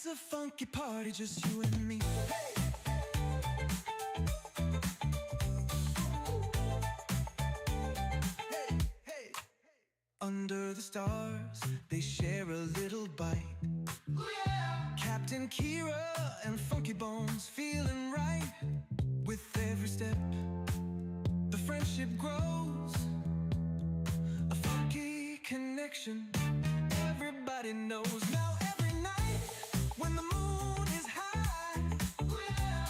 It's a funky party, just you and me. Under the stars, they share a little bite. Ooh, yeah. Captain Kira and Funky Bones feeling right. With every step, the friendship grows. A funky connection, everybody knows. Now every night, when the moon is high, ooh, yeah.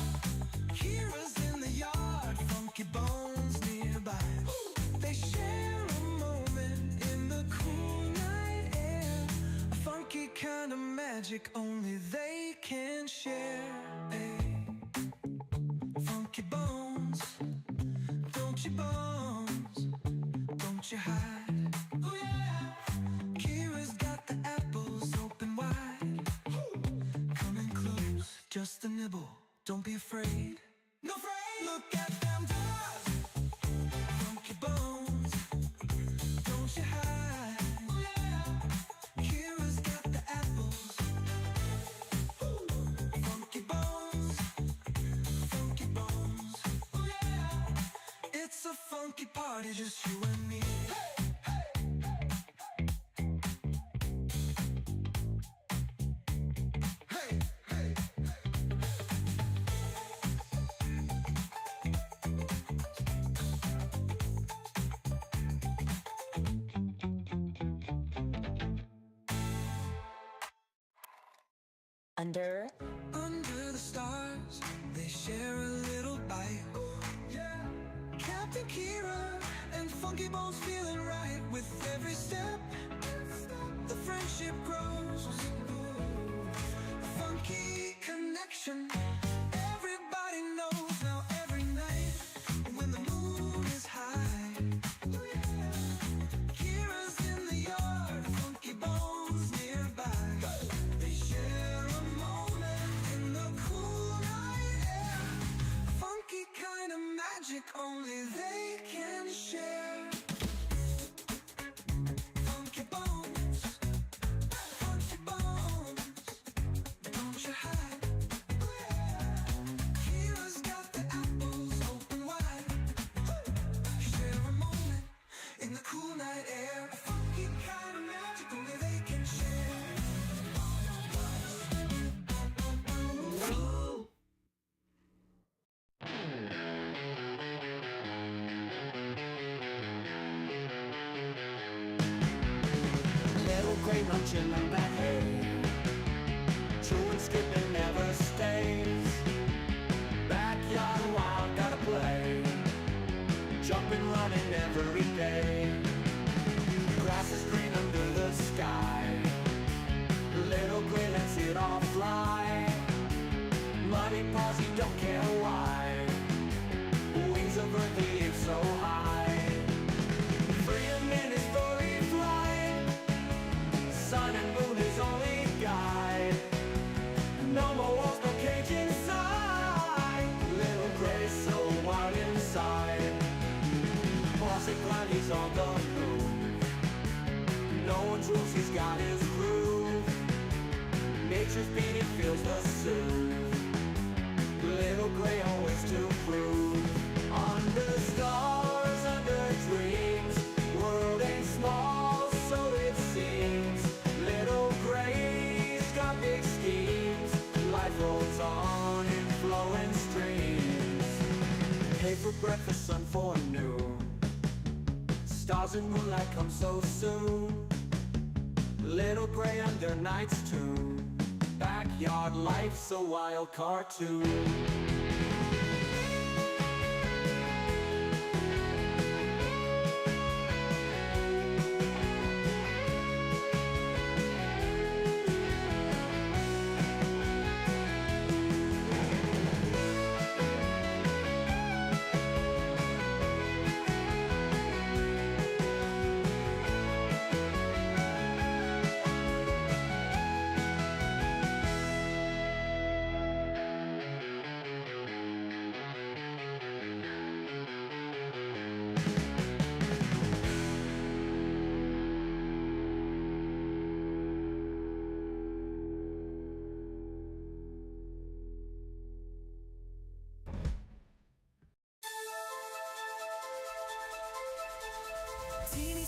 Kira's in the yard, Funky Bones nearby. Ooh. They share a moment in the cool night air. A funky kind of magic only they can share. Hey. Funky Bones, don't you bones, don't you hide. Oh yeah. Kira's got the apples open wide. Coming close, just a nibble, don't be afraid. No afraid. Look at them dogs. Funky Bones, don't you hide. Oh yeah. Kira's got the apples. Funky Bones, Funky Bones. Oh yeah. It's a funky party, just you and me. Hey, hey, hey. Under the stars, they share a little bite. Yeah. Captain Kira and Funky Bones feeling right. With every step, the friendship grows. A funky connection, everybody knows. Now every night, when the moon is high, Kira's in the yard, Funky Bones nearby. They share a moment in the cool night air. A funky kind of magic only they can share. Funky Bones, Funky Bones, don't you hide. Kira's got the apples open wide. Share a moment in the cool night air. A funky kind of magic only they can share. Little gray luncheon on the hay. Chewing, skipping, never stays. Backyard wild, gotta play. Jumping, running every day. Grass is green under the sky. Little gray lets it all fly. Muddy paws, you don't care why. Wings of earth, they aim so high. Freedom in his furry flight. Sun and moon is only guide. No more walls, no cage inside. Little gray so wild inside. Boss and grind, he's on the move. No one's rules, he's got his groove. Nature's beat, he feels the soothe. Little gray always to prove. Under stars, under dreams. World ain't small, so it seems. Little gray's got big schemes. Life rolls on in flowing streams. Hay for breakfast, sun for noon. Stars and moonlight come so soon. Little gray under night's tune. Backyard life's a wild cartoon.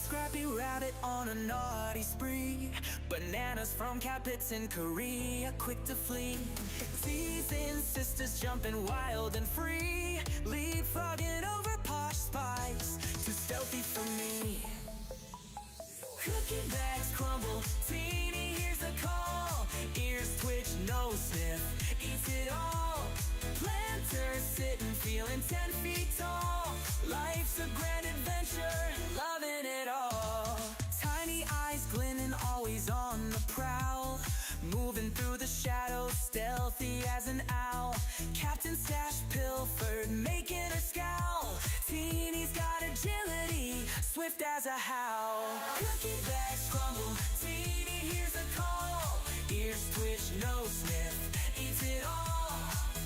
Scrappy Rabbit on a naughty spree. Bananas from Capits in Korea, quick to flee. Teasing sisters jumping wild and free. Leapfrogging over Posh Spice, too stealthy for me. Cookie bags crumble, Teeny hears the call. Ears twitch, nose sniff, eats it all. Planters sitting, feeling 10 feet tall. Life's a grand adventure, loving it all. Tiny eyes glinting, always on the prowl. Moving through the shadows, stealthy as an owl. Captain Stash pilfered, making her scowl. Teeny's got agility, swift as a howl. Cookie bags crumble, Teeny hears a call. Ears twitch, nose sniff, eats it all.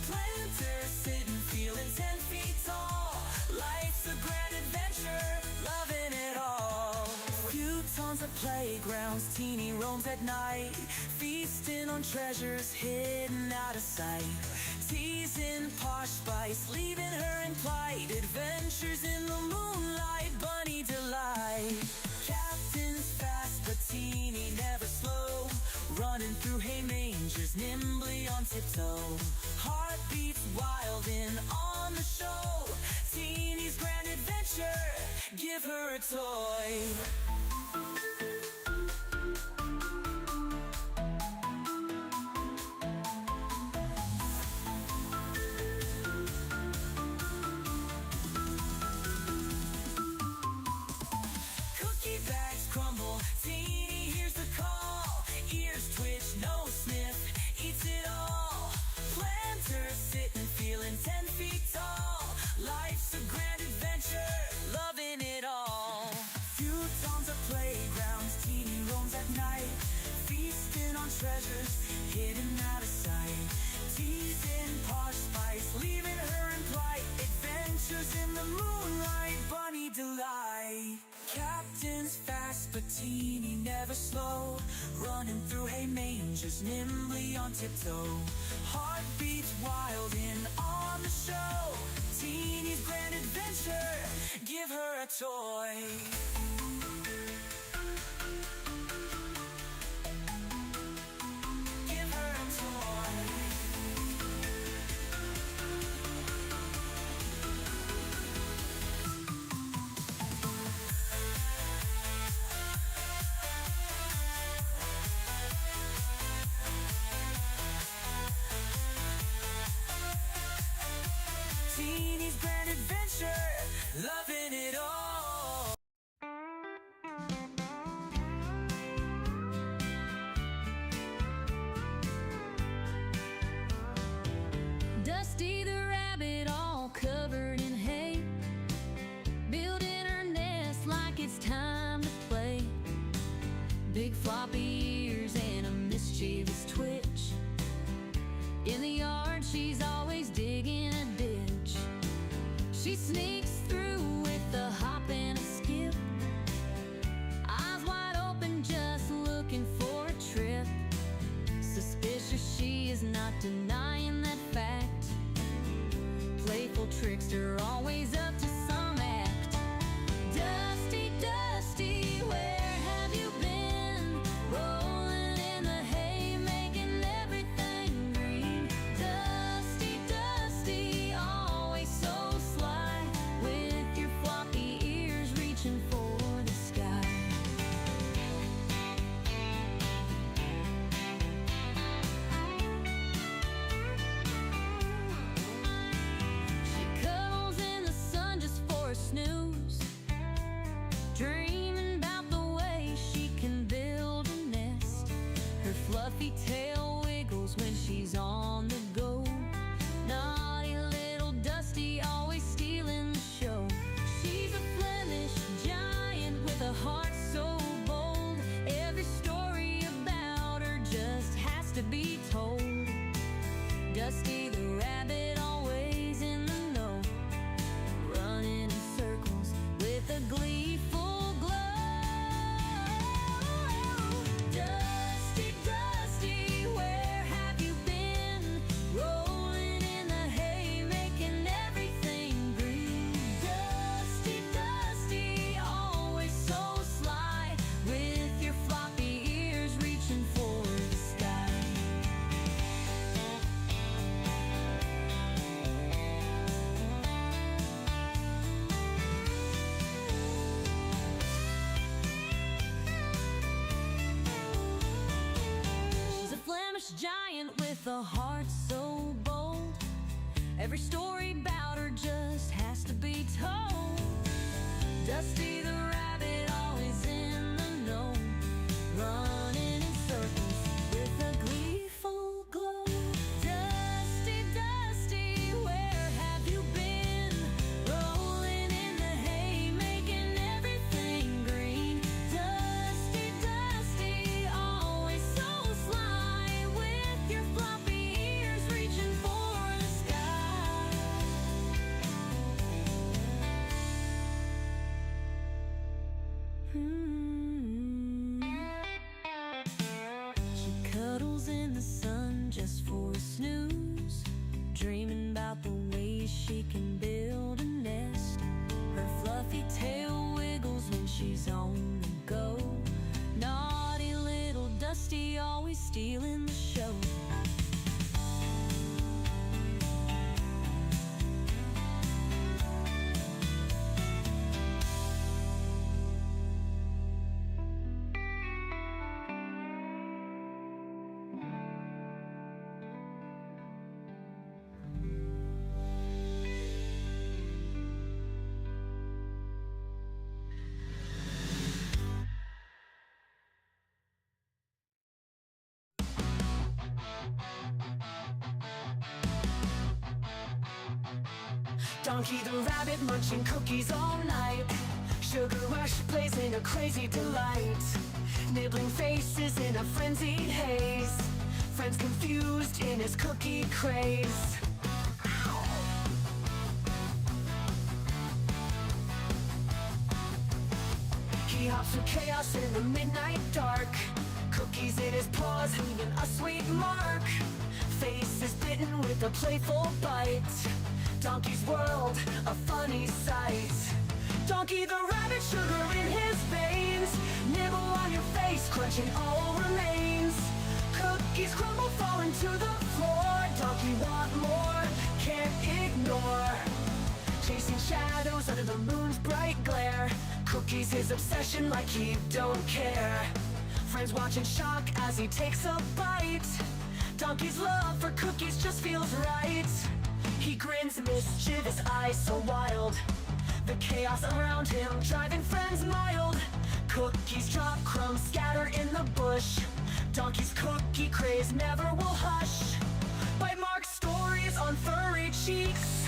Planters sitting, feeling 10 feet tall. Life's a grand adventure, loving it all. Few tons of playgrounds, Teeny roams at night. Feasting on treasures hidden out of sight. Teasing Posh Spice, leaving her in plight. Adventures in the moonlight, bunny delight. Captain's fast, but Teeny never slow. Running through hay mangers, nimbly on tiptoe. Heartbeats wild and on the show. Teeny's grand adventure, give her a toy. Cookie bags crumble, Teeny hears the call. Ears twitch, nose sniff, eats it all. Planters sitting, feeling 10 feet tall. Life's a grand adventure, loving it all. Few tons of playgrounds, Teeny roams at night. Feasting on treasures hidden out of sight. Teasing Posh Spice, leaving her in plight. Adventures in the moonlight, bunny delight. Captain's fast, but Teeny never slow. Running through hay mangers, nimbly on tiptoe. Heartbeats wild and on the show. Teeny's grand adventure, give her a toy. Give her a toy. Teeny's grand adventure, loving it all. giant with a heart so bold. Every story about her just has to be told. Dusty the rabbit, always in the know, running in circles with a gleeful glow. Dusty, Dusty, where have you been? Rolling in the hay, making everything green. Dusty, Dusty, always so sly, with your floppy ears reaching for the sky. She cuddles in the sun just for a snooze, dreaming about the ways she can build a nest. Her fluffy tail wiggles when she's on the go. Naughty little Dusty, always stealing the show. Donkey the rabbit munching cookies all night. Sugar rush blazing a crazy delight. Nibbling faces in a frenzied haze. Friends confused in his cookie craze. He hops through chaos in the midnight dark. Cookies in his paws, leaving a sweet mark. Face is bitten with a playful bite. Donkey's world, a funny sight. Donkey the rabbit, sugar in his veins. Nibble on your face, crunching all remains. Cookies crumble, falling to the floor. Donkey want more, can't ignore. Chasing shadows under the moon's bright glare. Cookies his obsession, like he don't care. Friends watch in shock as he takes a bite. Donkey's love for cookies just feels right. He grins, mischievous eyes so wild. The chaos around him driving friends mild. Cookies drop, crumbs scatter in the bush. Donkey's cookie craze never will hush. Bite mark stories on furry cheeks.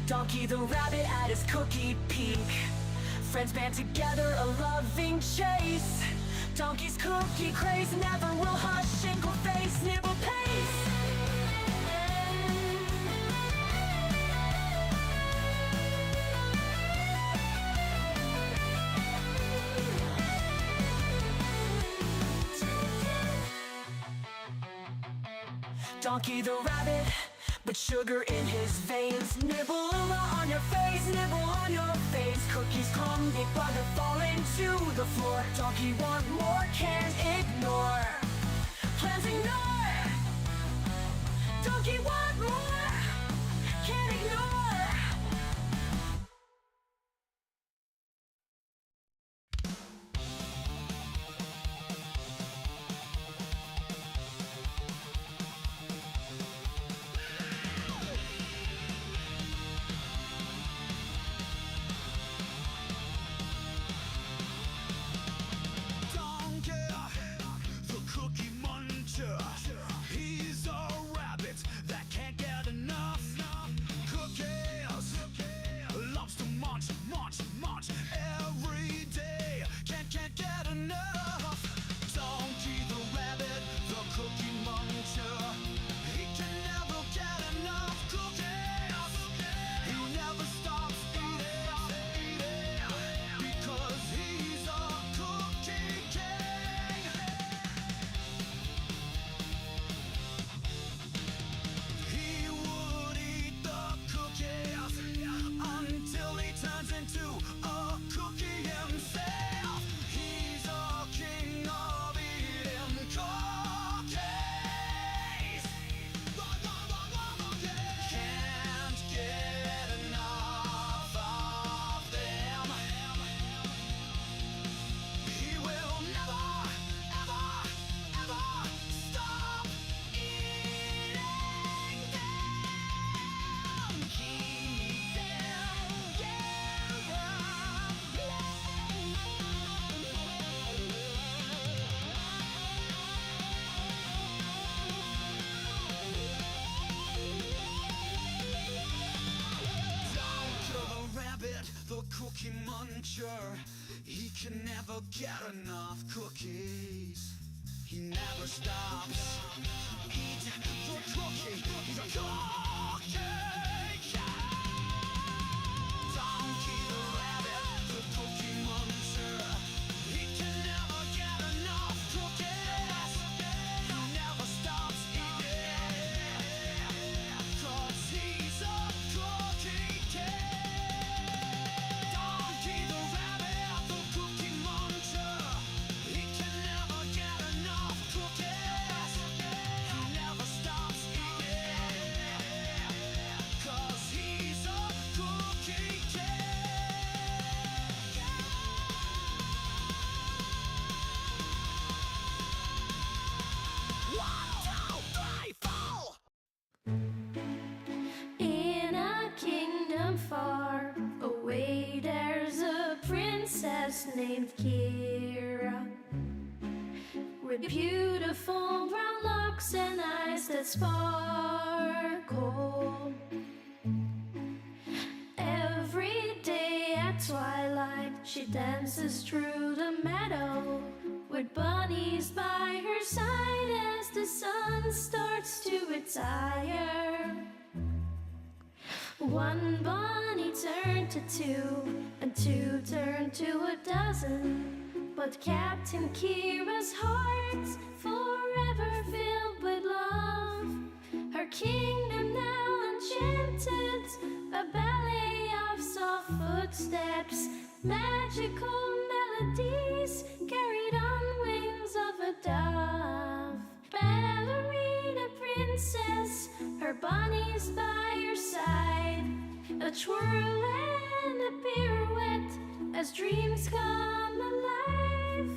Donkey the rabbit at his cookie peak. Friends band together, a loving chase. Donkey's cookie craze never will hush. Ankle face, nibble pace. Donkey the rabbit, but sugar in his veins. Nibble on your face, nibble on your face. Cookies come, big brother falling to the floor. Donkey want more, can't ignore. Plans ignore. Donkey want more, can't ignore. He's a rabbit that can't get enough cookies. the cookie muncher. He can never get enough cookies. He never stops eating the cookie. He's a cookie cat. Donkey the rabbit, the cookie muncher. He can never get enough cookies. He never stops eating, 'cause he's a cookie cat. Donkey the rabbit, the cookie muncher. He can never get enough cookies. He never stops eating, 'cause he's a cookie cat. One, two, three, four. In a kingdom far away, there's a princess named Kira, with beautiful brown locks and eyes that sparkle. Every day at twilight, she dances through the meadow with bunnies by her side as the sun starts to retire. One bunny turned to two, and two turned to a dozen. But Captain Kira's heart's forever filled with love. Her kingdom now enchanted, a ballet of soft footsteps, magical melodies carried on wings of a dove. Ballerina princess, her bunnies by her side, a twirl and a pirouette as dreams come alive.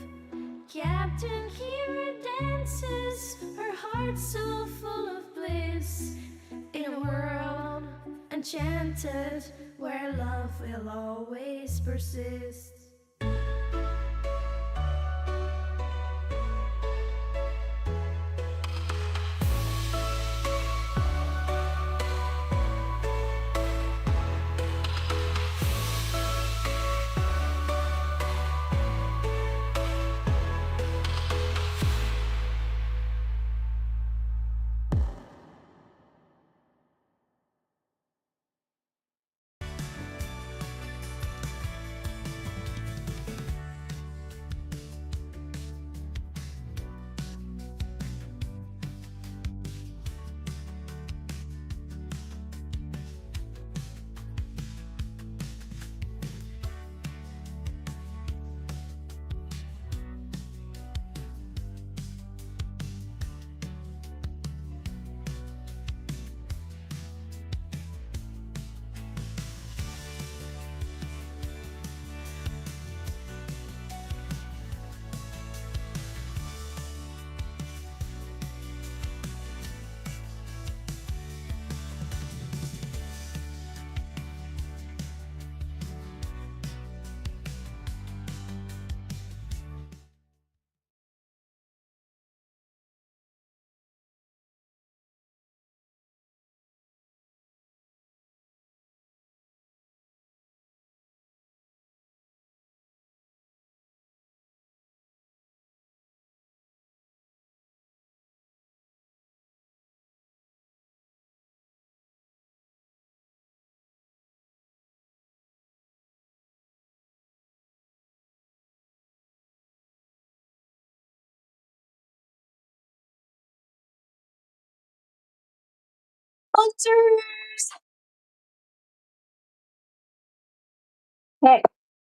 Captain Kira dances, her heart so full of bliss, in a world enchanted where love will always persist. Bunzers! Okay,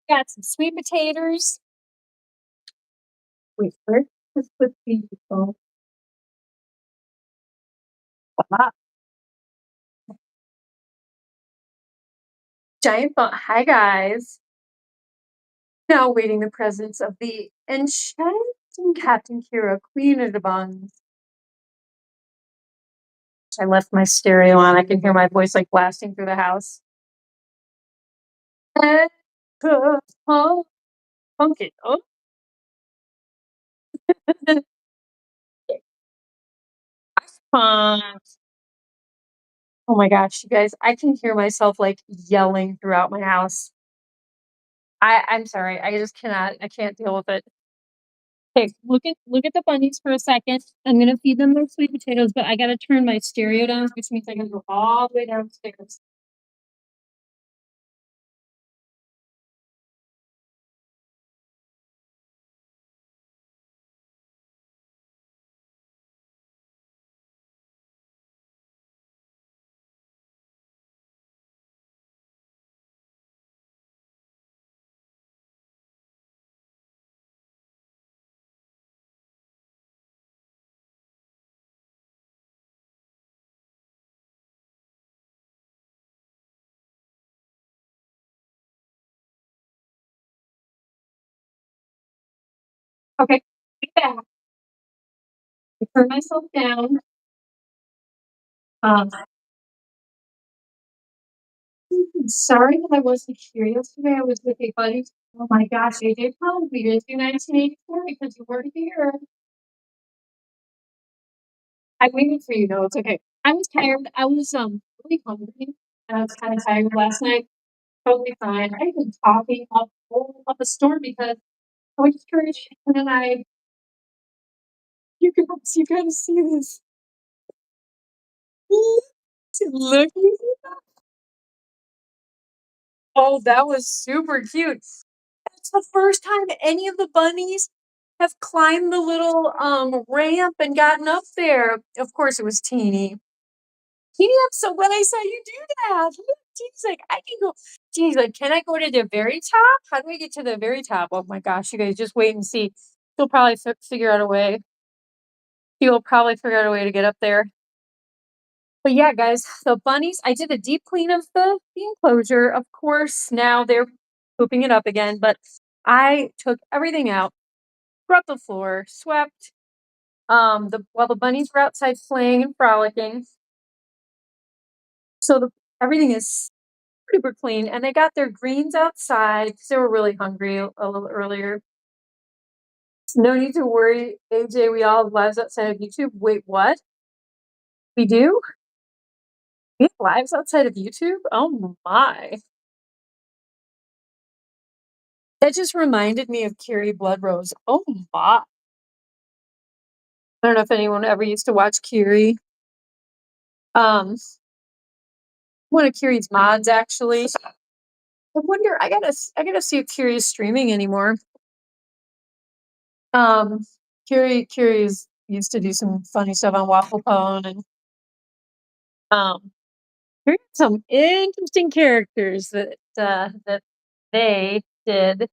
got some sweet potatoes. Wait, first, let's put the giant bun. Hi, guys. Now waiting the presence of the enchanting Captain Kira, Queen of the Bunz. I left my stereo on. I can hear my voice like blasting through the house. Oh, funky. Oh. Fun. Oh my gosh, you guys, I can hear myself like yelling throughout my house. I'm sorry, I just cannot. I can't deal with it. Okay, look at the bunnies for a second. I'm gonna feed them their sweet potatoes, but I gotta turn my stereo down, which means I gotta go all the way downstairs. Okay, be back. I turn myself down. Um, sorry that I wasn't here yesterday. I was with a buddy. Oh my gosh, AJ probably didn't do 1984 because you weren't here. I waited for you. No, it's okay. I was tired. I was really hungry. And I was kind of tired last night. Totally fine. I even talking up a storm because I went to church and then you gotta see this. Look. Oh, that was super cute. That's the first time any of the bunnies have climbed the little ramp and gotten up there. Of course, it was Teeny. Teeny, I'm so glad I saw you do that. Look, Teeny's like, I can go. Teeny's like, can I go to the very top? How do I get to the very top? Oh my gosh, you guys just wait and see. He'll probably figure out a way. He will probably figure out a way to get up there. But yeah, guys, the bunnies, I did a deep clean of the enclosure. Of course, now they're pooping it up again, but I took everything out, scrubbed the floor, swept, while the bunnies were outside playing and frolicking. So everything is super clean, and they got their greens outside because they were really hungry a little earlier. No need to worry, AJ. We all have lives outside of YouTube. Wait, what? We do? We have lives outside of YouTube? Oh my. That just reminded me of Carrie Bloodrose. Oh my. I don't know if anyone ever used to watch Curie. Um, one of Curie's mods actually. I wonder. I gotta see if Curie is streaming anymore. Um, Curie's used to do some funny stuff on Waffle Pone, and there's some interesting characters that they did.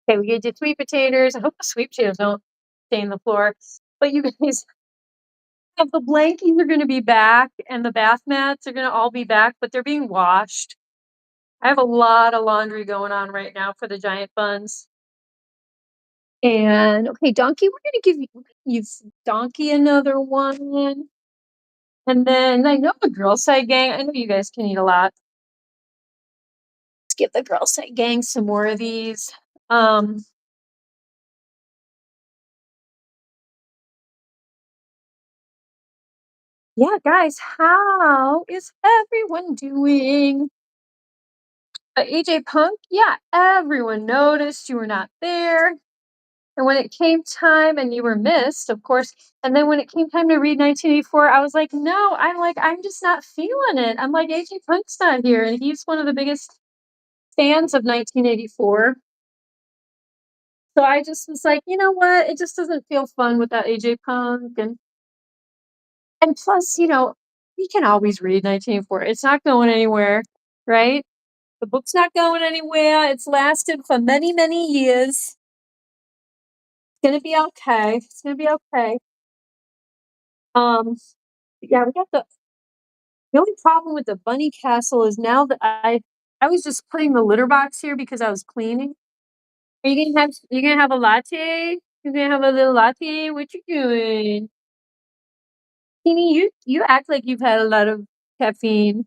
Okay, we get the sweet potatoes. I hope the sweet potatoes don't stain the floor. But you guys, the blankies are going to be back, and the bath mats are going to all be back, but they're being washed. I have a lot of laundry going on right now for the giant buns. And okay, Donkey, we're going to give you Donkey another one. And then I know the girl side gang. I know you guys can eat a lot. Let's give the girl side gang some more of these. Yeah, guys, how is everyone doing? AJ Punk, yeah, everyone noticed you were not there. And when it came time, and you were missed, of course, and then when it came time to read 1984, I was like, no, I'm just not feeling it. I'm like, AJ Punk's not here, and he's one of the biggest fans of 1984. So I just was like, you know what? It just doesn't feel fun without AJ Punk, and plus, we can always read 1984. It's not going anywhere, right? The book's not going anywhere. It's lasted for many, many years. It's gonna be okay. It's gonna be okay. Yeah, we got the only problem with the bunny castle is now that I was just putting the litter box here because I was cleaning. Are you gonna have a latte? You're gonna have a little latte? What you doing? Teeny, you act like you've had a lot of caffeine.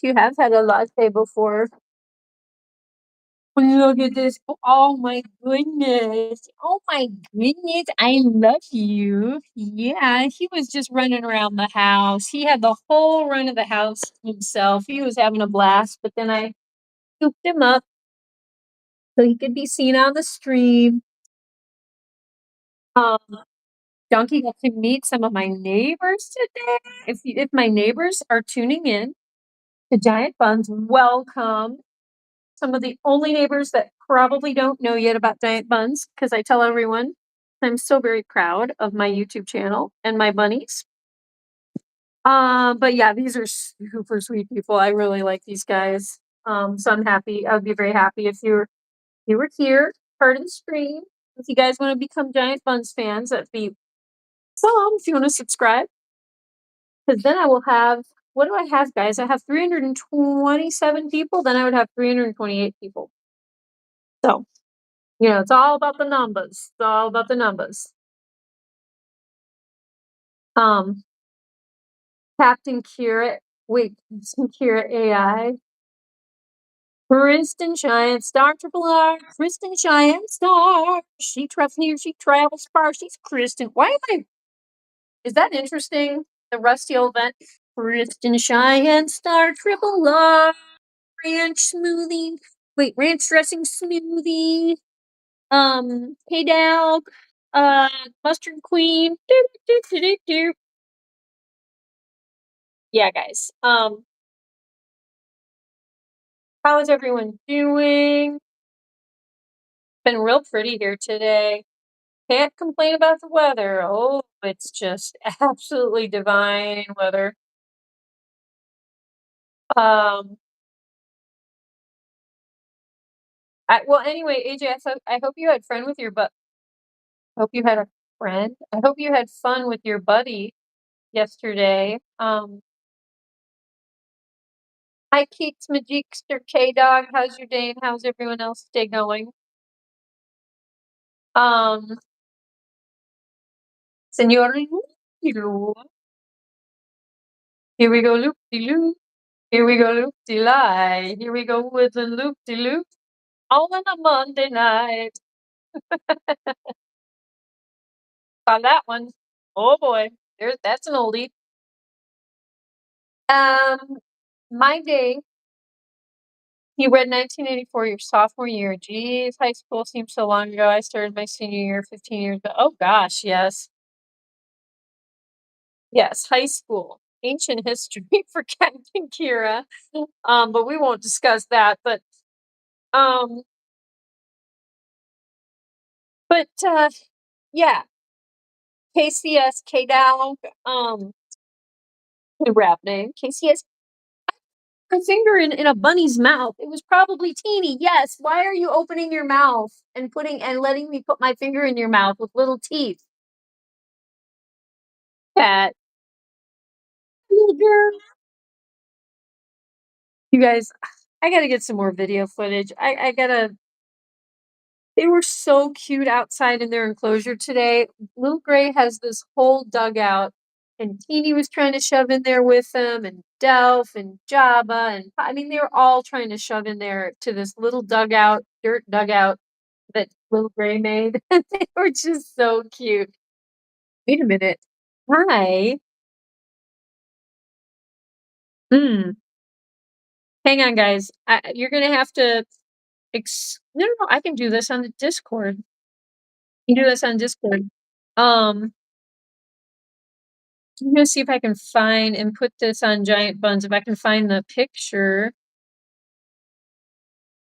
You have had a latte before. Look at this. Oh my goodness. Oh my goodness. I love you. Yeah, he was just running around the house. He had the whole run of the house himself. He was having a blast, but then I scooped him up so he could be seen on the stream. Donkey got to meet some of my neighbors today. If my neighbors are tuning in to Giant Bunz, welcome. Some of the only neighbors that probably don't know yet about Giant Bunz, because I tell everyone I'm so very proud of my YouTube channel and my bunnies. But yeah, these are super sweet people. I really like these guys. So I'm happy. I would be very happy if you were here, part of the stream. If you guys want to become Giant Bunz fans, that'd be awesome. If you want to subscribe, because then I will have. What do I have, guys? I have 327 people. Then I would have 328 people. So, it's all about the numbers. It's all about the numbers. Captain Kira. Wait, Kira AI. Kristen Giant Star Triple R. Kristen Giant Star. She travels near. She travels far. She's Kristen. Why am I? Is that interesting? The rusty old vent. Kristen Giant Star Triple R. Ranch smoothie. Wait, ranch dressing smoothie. Hey Dal. Mustard Queen. Yeah, guys. How is everyone doing? Been real pretty here today. Can't complain about the weather. Oh, it's just absolutely divine weather. Well, anyway, AJ, I hope you had fun with your hope you had a friend. I hope you had fun with your buddy yesterday. Hi, Keeks Magikster K-Dog. How's your day and how's everyone else's day going? Senor Loop-de-loo. Here we go, loop-de-loop. Here we go, loop-de-lie. Here we go with the loop-de-loop. All on a Monday night. On that one. Oh boy, that's an oldie. My day. You read 1984, your sophomore year. Geez, high school seems so long ago. I started my senior year 15 years ago. Oh gosh, yes. Yes, high school. Ancient history for Captain Kira. But we won't discuss that. But yeah. KCS K-Dog. The rap name. KCS. A finger in a bunny's mouth. It was probably teeny. Yes. Why are you opening your mouth and letting me put my finger in your mouth with little teeth? Cat. Little girl. You guys, I gotta get some more video footage. I gotta. They were so cute outside in their enclosure today. Little Gray has this whole dugout, and Teeny was trying to shove in there with them, and Delph and Jabba, and I mean, they were all trying to shove in there to this little dugout, dirt dugout that Little Gray made. They were just so cute. Wait a minute. Hi. Hang on, guys. You're gonna have to. No, I can do this on the Discord. You can do this on Discord. I'm gonna see if I can find and put this on Giant Bunz. If I can find the picture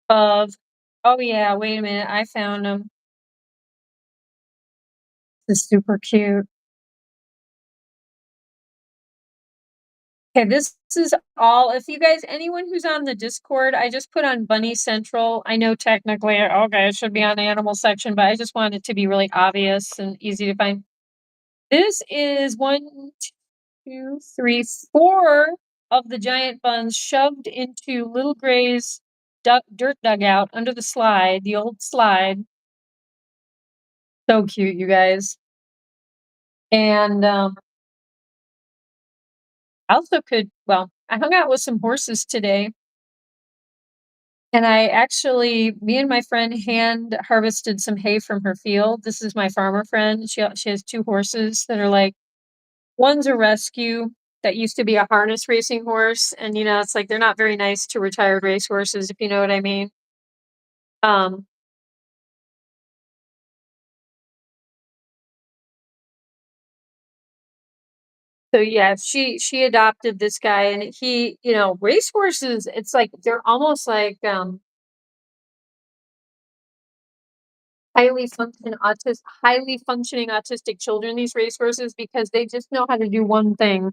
of. Oh yeah, wait a minute. I found them. This is super cute. Okay, this is all. If you guys, anyone who's on the Discord, I just put on Bunny Central. I know technically, okay, it should be on the animal section, but I just want it to be really obvious and easy to find. This is 1, 2, 3, 4 of the Giant Bunz shoved into Little Gray's dirt dugout under the slide, the old slide. So cute, you guys. And I also I hung out with some horses today. And me and my friend hand harvested some hay from her field. This is my farmer friend. She has 2 horses that are like, one's a rescue that used to be a harness racing horse. And, it's like, they're not very nice to retired race horses, if you know what I mean. So yeah, she adopted this guy, and he, racehorses, it's like they're almost like highly functioning autistic children, these racehorses, because they just know how to do one thing,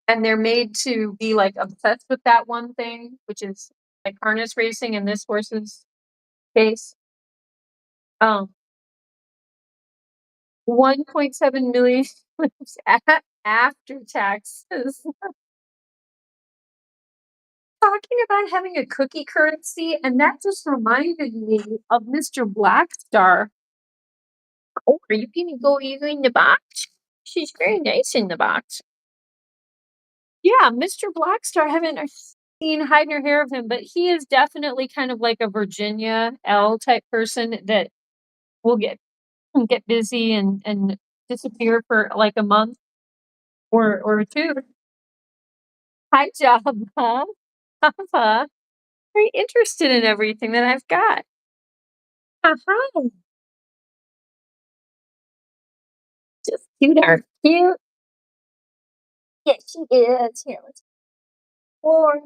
and they're made to be like obsessed with that one thing, which is like harness racing in this horse's case. 1.7 million after taxes. Talking about having a cookie currency, and that just reminded me of Mr. Blackstar. Oh, are you gonna go either in the box? She's very nice in the box. Yeah, Mr. Blackstar. I haven't seen hide nor hair of him, but he is definitely kind of like a Virginia L type person that will get busy and disappear for like a month or two. Hi, Jabba. Jabba. Very interested in everything that I've got. Uh-huh. Just cute, are cute. Yes, she is. Here, let's pour.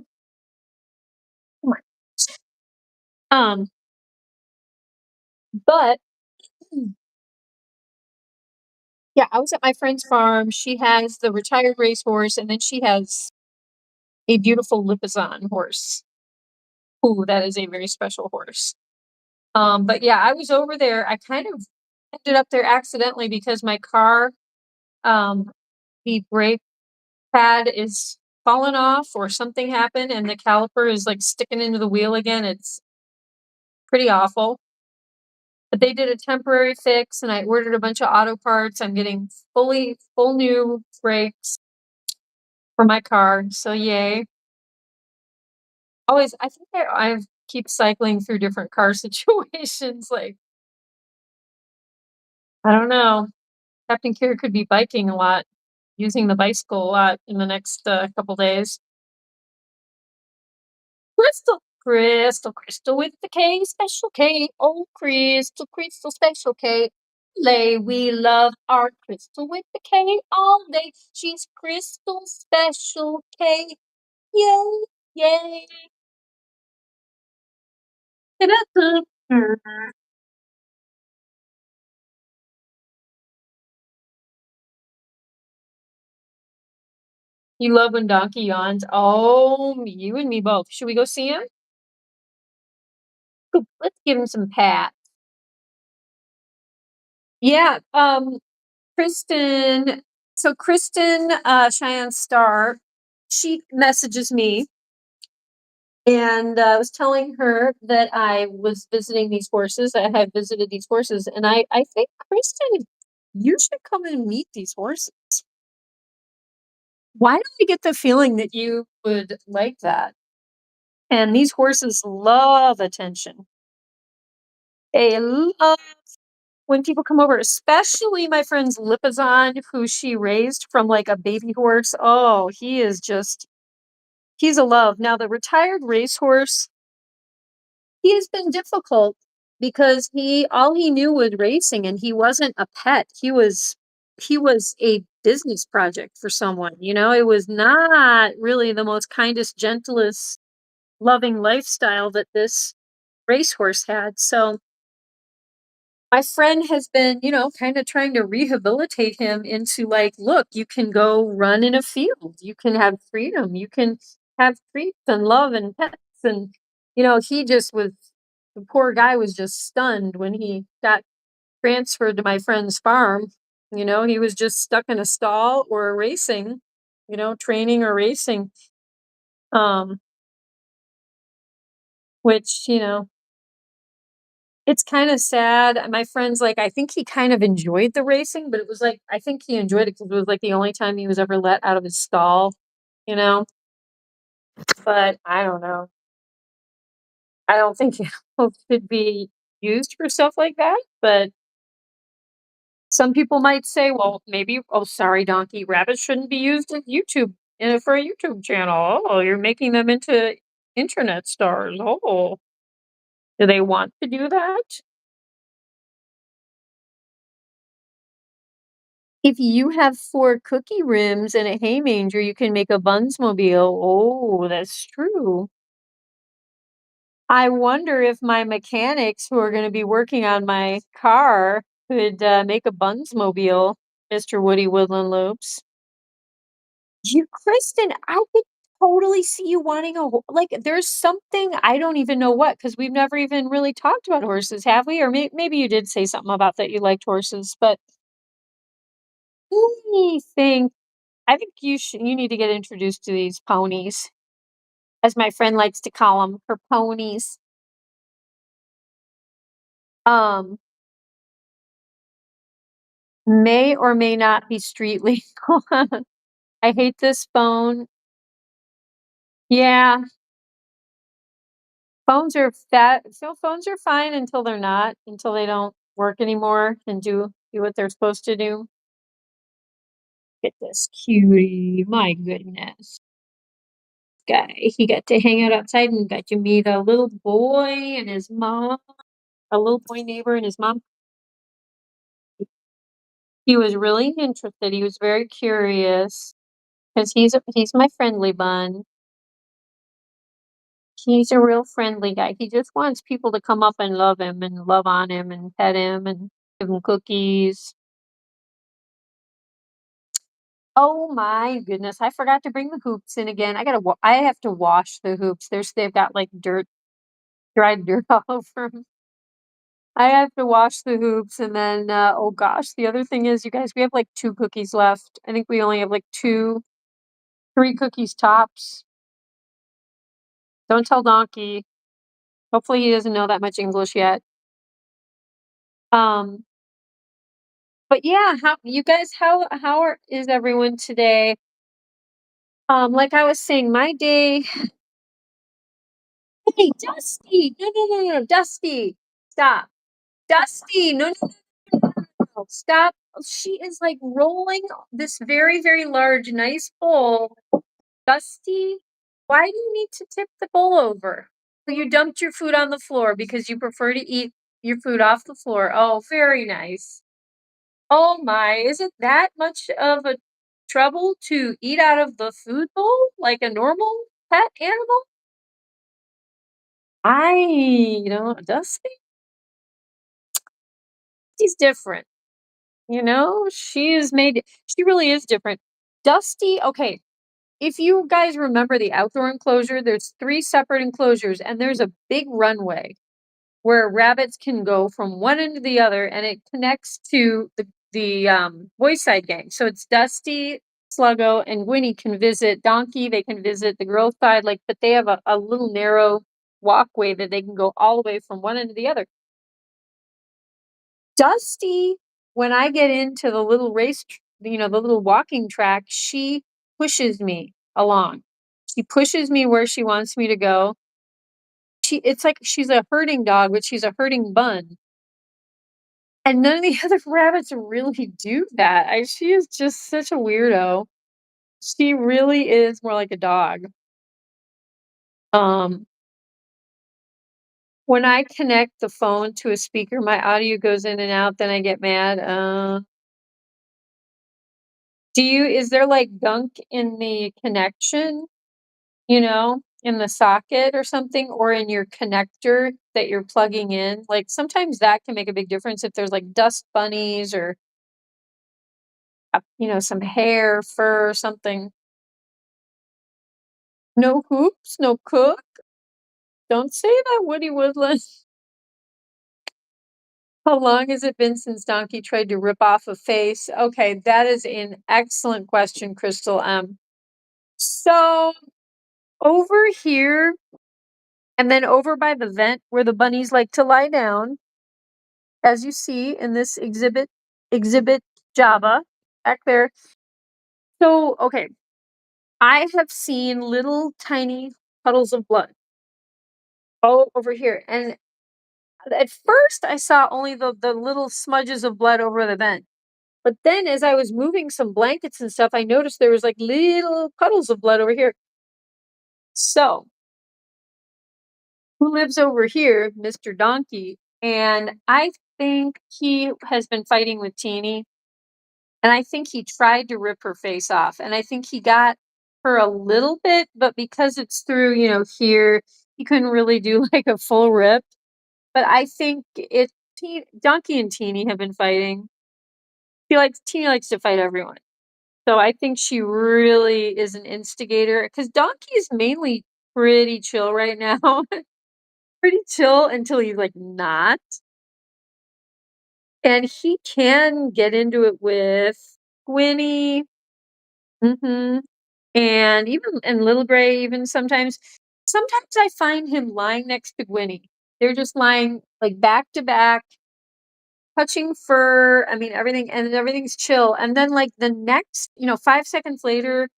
Come on. But yeah, I was at my friend's farm. She has the retired racehorse, and then she has a beautiful Lipizan horse. Ooh, that is a very special horse. But yeah, I was over there. I kind of ended up there accidentally because my car, um, the brake pad is fallen off or something happened, and the caliper is like sticking into the wheel again. It's pretty awful. But they did a temporary fix, and I ordered a bunch of auto parts. I'm getting full new brakes for my car, so yay. Always, I think I keep cycling through different car situations, like, I don't know. Captain Kier could be biking a lot, using the bicycle a lot in the next, couple days. Crystal with the K, special K. Oh, Crystal, special K. Lay, we love our Crystal with the K all day. She's Crystal special K. Yay, yay. You love when Donkey yawns. Oh, you and me both. Should we go see him? Let's give him some pat. Yeah, Kristen. So Kristen, Cheyenne Star, she messages me, and I was telling her that I was visiting these horses. I had visited these horses, and I think, Kristen, you should come and meet these horses. Why do I get the feeling that you would like that? And these horses love attention. They love when people come over, especially my friend's Lipizan, who she raised from like a baby horse. Oh, he's a love. Now, the retired racehorse, he has been difficult because all he knew was racing, and he wasn't a pet. He was a business project for someone. It was not really the most kindest, gentlest, loving lifestyle that this racehorse had. So my friend has been, kind of trying to rehabilitate him into like, look, you can go run in a field. You can have freedom. You can have treats and love and pets. And, the poor guy was just stunned when he got transferred to my friend's farm. He was just stuck in a stall or racing, training or racing. Um, which, it's kind of sad. My friend's like, I think he kind of enjoyed the racing, but it was like, I think he enjoyed it because it was like the only time he was ever let out of his stall, you know? But I don't know. I don't think it should be used for stuff like that. But some people might say, well, maybe, oh, sorry, donkey, rabbits shouldn't be used as YouTube for a YouTube channel. Oh, you're making them into internet stars. Oh, do they want to do that? If you have 4 cookie rims and a hay manger, you can make a Bunzmobile. Oh, that's true. I wonder if my mechanics who are gonna be working on my car could, make a Bunzmobile, Mr. Woody Woodland Loops. You Kristen, I could totally see you wanting a like, there's something I don't even know what because 'cause we've never even really talked about horses, have we? Or maybe you did say something about that you liked horses, but I think I think you need to get introduced to these ponies, as my friend likes to call them, her ponies. Um, may or may not be street legal. I hate this phone. Yeah, phones are fine until they're not, until they don't work anymore and do what they're supposed to do. Get this cutie, my goodness. Guy, he got to hang out outside and got to meet a little boy and his mom, a little boy neighbor and his mom. He was really interested. He was very curious because he's my friendly bun. He's a real friendly guy. He just wants people to come up and love him and love on him and pet him and give him cookies. Oh my goodness, I forgot to bring the hoops in again. I have to wash the hoops. They've got like dried dirt all over 'em. I have to wash the hoops and then, oh gosh, the other thing is, you guys, we have like 2 cookies left. I think we only have like 3 cookies tops. Don't tell Donkey. Hopefully he doesn't know that much English yet. Um, but yeah, how you guys, is everyone today? Like I was saying, my day. Hey, Dusty! No, no, no, no, no, Dusty! Stop. Dusty! No, no, no, no, no, no, stop. She is like rolling this very, very large, nice bowl. Dusty, why do you need to tip the bowl over? You dumped your food on the floor because you prefer to eat your food off the floor. Oh, very nice. Oh my, is it that much of a trouble to eat out of the food bowl like a normal pet animal? I don't Dusty? She's different. She really is different. Dusty, okay, if you guys remember the outdoor enclosure, there's 3 separate enclosures and there's a big runway where rabbits can go from one end to the other and it connects to the boys side gang. So it's Dusty, Sluggo, and Gwynnie can visit Donkey, they can visit the girls side, like, but they have a little narrow walkway that they can go all the way from one end to the other. Dusty, when I get into the little the little walking track, she pushes me along. She pushes me where she wants me to go. It's like she's a herding dog, but she's a herding bun. And none of the other rabbits really do that. She is just such a weirdo. She really is more like a dog. Um, when I connect the phone to a speaker, my audio goes in and out, then I get mad. Is there like gunk in the connection, in the socket or something, or in your connector that you're plugging in? Like sometimes that can make a big difference if there's like dust bunnies or, some hair, fur, or something. No hoops, no cook. Don't say that, Woody Woodland. How long has it been since Donkey tried to rip off a face? Okay, that is an excellent question, Crystal M. So over here, and then over by the vent where the bunnies like to lie down, as you see in this exhibit Jabba back there. So, okay, I have seen little tiny puddles of blood all over here. And at first I saw only the little smudges of blood over the vent. But then as I was moving some blankets and stuff, I noticed there was like little puddles of blood over here. So, who lives over here? Mr. Donkey. And I think he has been fighting with Teeny. And I think he tried to rip her face off, and I think he got her a little bit, but because it's through, here, he couldn't really do, like, a full rip. But I think Donkey and Teeny have been fighting. Teeny likes to fight everyone. So I think she really is an instigator, because Donkey is mainly pretty chill right now. Pretty chill until he's, like, not. And he can get into it with Gwynnie. Mhm. And Little Gray even sometimes. Sometimes I find him lying next to Gwynnie. They're just lying, like, back to back, touching fur, I mean, everything, and everything's chill, and then, like, the next, 5 seconds later,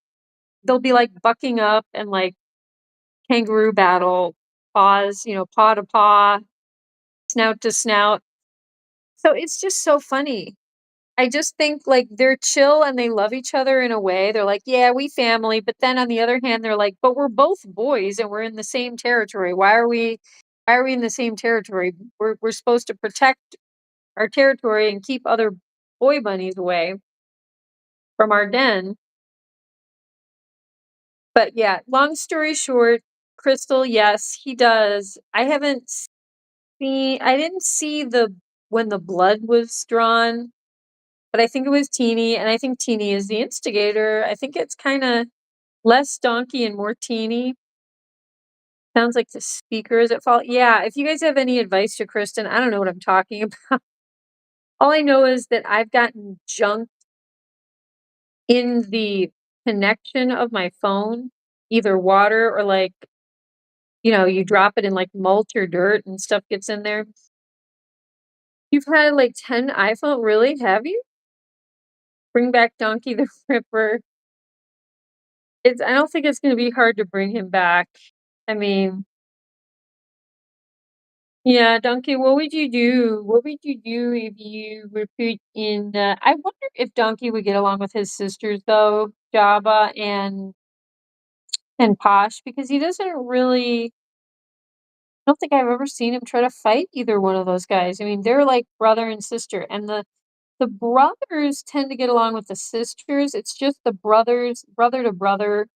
they'll be, like, bucking up and, like, kangaroo battle, paws, paw to paw, snout to snout. So it's just so funny. I just think, like, they're chill and they love each other in a way. They're like, "Yeah, we family," but then on the other hand, they're like, "But we're both boys and we're in the same territory. Why are we in the same territory? We're supposed to protect our territory and keep other boy bunnies away from our den." But yeah, long story short, Crystal, yes, he does. I didn't see when the blood was drawn, but I think it was Teeny, and I think Teeny is the instigator. I think it's kinda less Donkey and more Teeny. Sounds like the speaker is at fault. Yeah, if you guys have any advice to Kristen, I don't know what I'm talking about. All I know is that I've gotten junk in the connection of my phone, either water or, like, you drop it in, like, mulch or dirt and stuff gets in there. You've had, like, 10 iPhone, really? Have you? Bring back Donkey the Ripper. I don't think it's gonna be hard to bring him back. I mean, yeah, Donkey, what would you do? What would you do if you were put in, I wonder if Donkey would get along with his sisters, though, Jabba and Posh, because he doesn't really I don't think I've ever seen him try to fight either one of those guys. I mean, they're like brother and sister, and the brothers tend to get along with the sisters. It's just the brothers, brother to brother,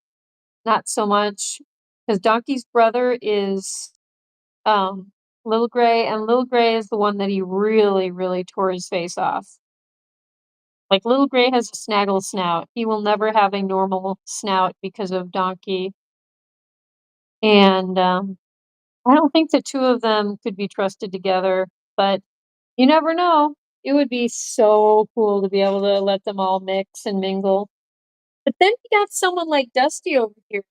not so much, because Donkey's brother is Little Gray, and Little Gray is the one that he really, really tore his face off. Like, Little Gray has a snaggle snout. He will never have a normal snout because of Donkey. And I don't think the two of them could be trusted together, but you never know. It would be so cool to be able to let them all mix and mingle. But then you got someone like Dusty over here,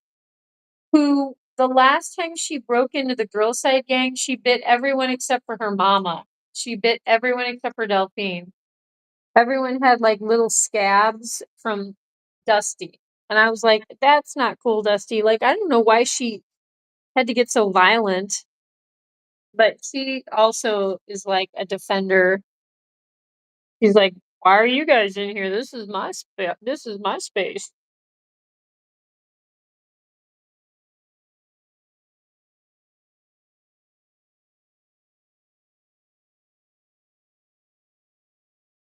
who the last time she broke into the Girl Side gang, she bit everyone except for her mama. She bit everyone except for Delphine. Everyone had, like, little scabs from Dusty. And I was like, that's not cool, Dusty. Like, I don't know why she had to get so violent, but she also is like a defender. She's like, "Why are you guys in here? This is my space."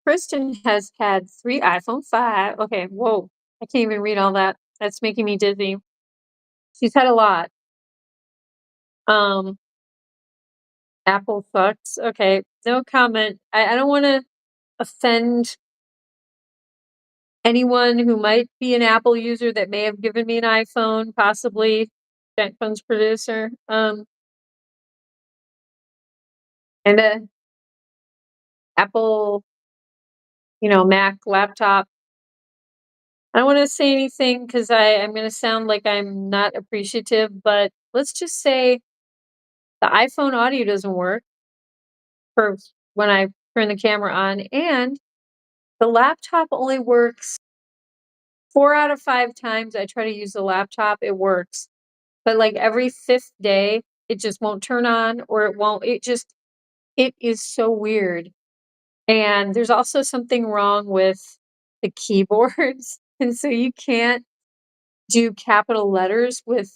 Kristen has had 3 iPhone 5. Okay, whoa. I can't even read all that. That's making me dizzy. She's had a lot. Um, Apple sucks. Okay, no comment. I don't wanna offend anyone who might be an Apple user that may have given me an iPhone, possibly Jack Phone's producer. And a Apple, Mac laptop. I don't wanna say anything because I'm gonna sound like I'm not appreciative, but let's just say the iPhone audio doesn't work for when I turn the camera on, and the laptop only works 4 out of 5 times I try to use the laptop, it works. But, like, every 5th day, it just won't turn on, or it is so weird. And there's also something wrong with the keyboards, and so you can't do capital letters with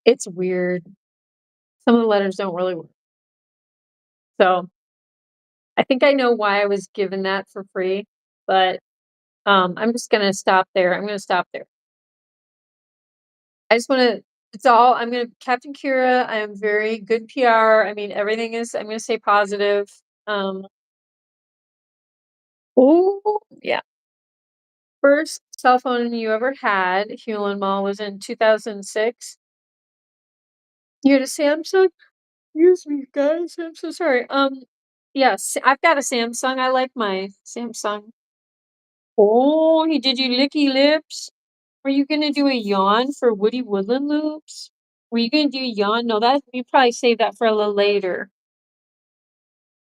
it's weird. Some of the letters don't really work. So, I think I know why I was given that for free, but I'm just gonna stop there. I'm gonna stop there. I just wanna it's all I'm gonna Captain Kira, I am very good PR. I mean, everything is I'm gonna say positive. Oh, yeah. First cell phone you ever had, Hewlin Mall, was in 2006. You had a Samsung? Excuse me, guys. I'm so sorry. Yes, I've got a Samsung. I like my Samsung. Oh, he did you licky lips? Were you gonna do a yawn for Woody Woodland Loops? Were you gonna do a yawn? No, that you probably save that for a little later.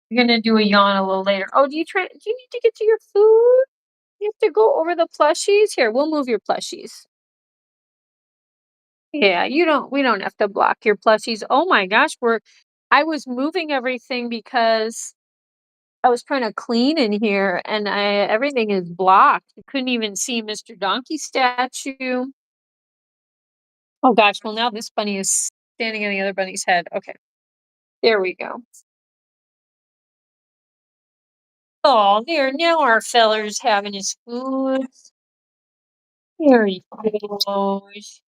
You're gonna do a yawn a little later. Oh, do you need to get to your food? You have to go over the plushies? Here, we'll move your plushies. Yeah, we don't have to block your plushies. Oh my gosh, I was moving everything because I was trying to clean in here and everything is blocked. You couldn't even see Mr. Donkey statue. Oh gosh, well now this bunny is standing on the other bunny's head. Okay, there we go. Oh, there, now our feller's having his food. There he goes.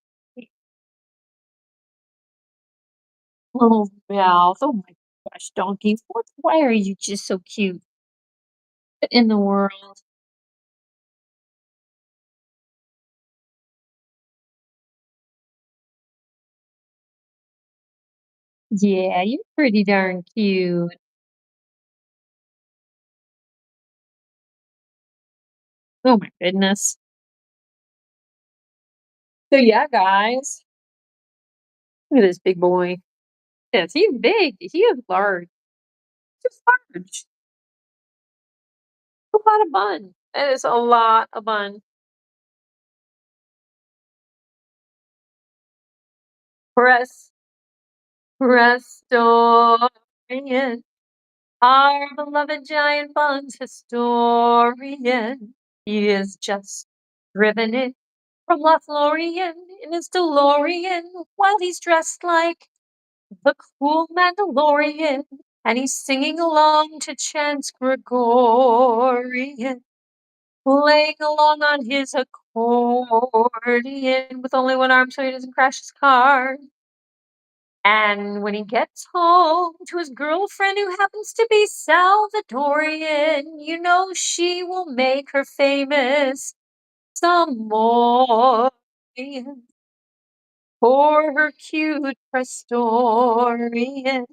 Oh, mouth. Oh my gosh, Donkey. Why are you just so cute? What in the world? Yeah, you're pretty darn cute. Oh my goodness. So yeah, guys. Look at this big boy. Yes, he's big. He is large. Just large. A lot of bun. That is a lot of bun. Press, Prestorian, our beloved giant Bunz historian. He is just driven in from Lothlorien in his DeLorean while he's dressed like the cool Mandalorian. And he's singing along to chants Gregorian, playing along on his accordion with only one arm so he doesn't crash his car. And when he gets home to his girlfriend, who happens to be Salvadorian, you know she will make her famous some more for her cute Prestorian.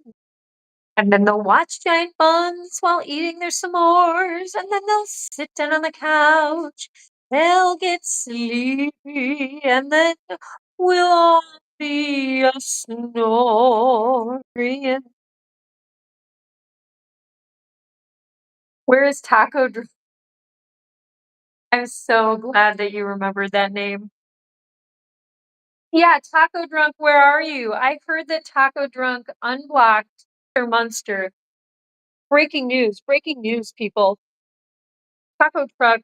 And then they'll watch giant buns while eating their s'mores, and then they'll sit down on the couch. They'll get sleepy, and then we'll all be a snoring. Where is Taco Dr I'm so glad that you remembered that name. Yeah, Taco Drunk, where are you? I heard that Taco Drunk unblocked Sir Munster. Breaking news, people. Taco Truck,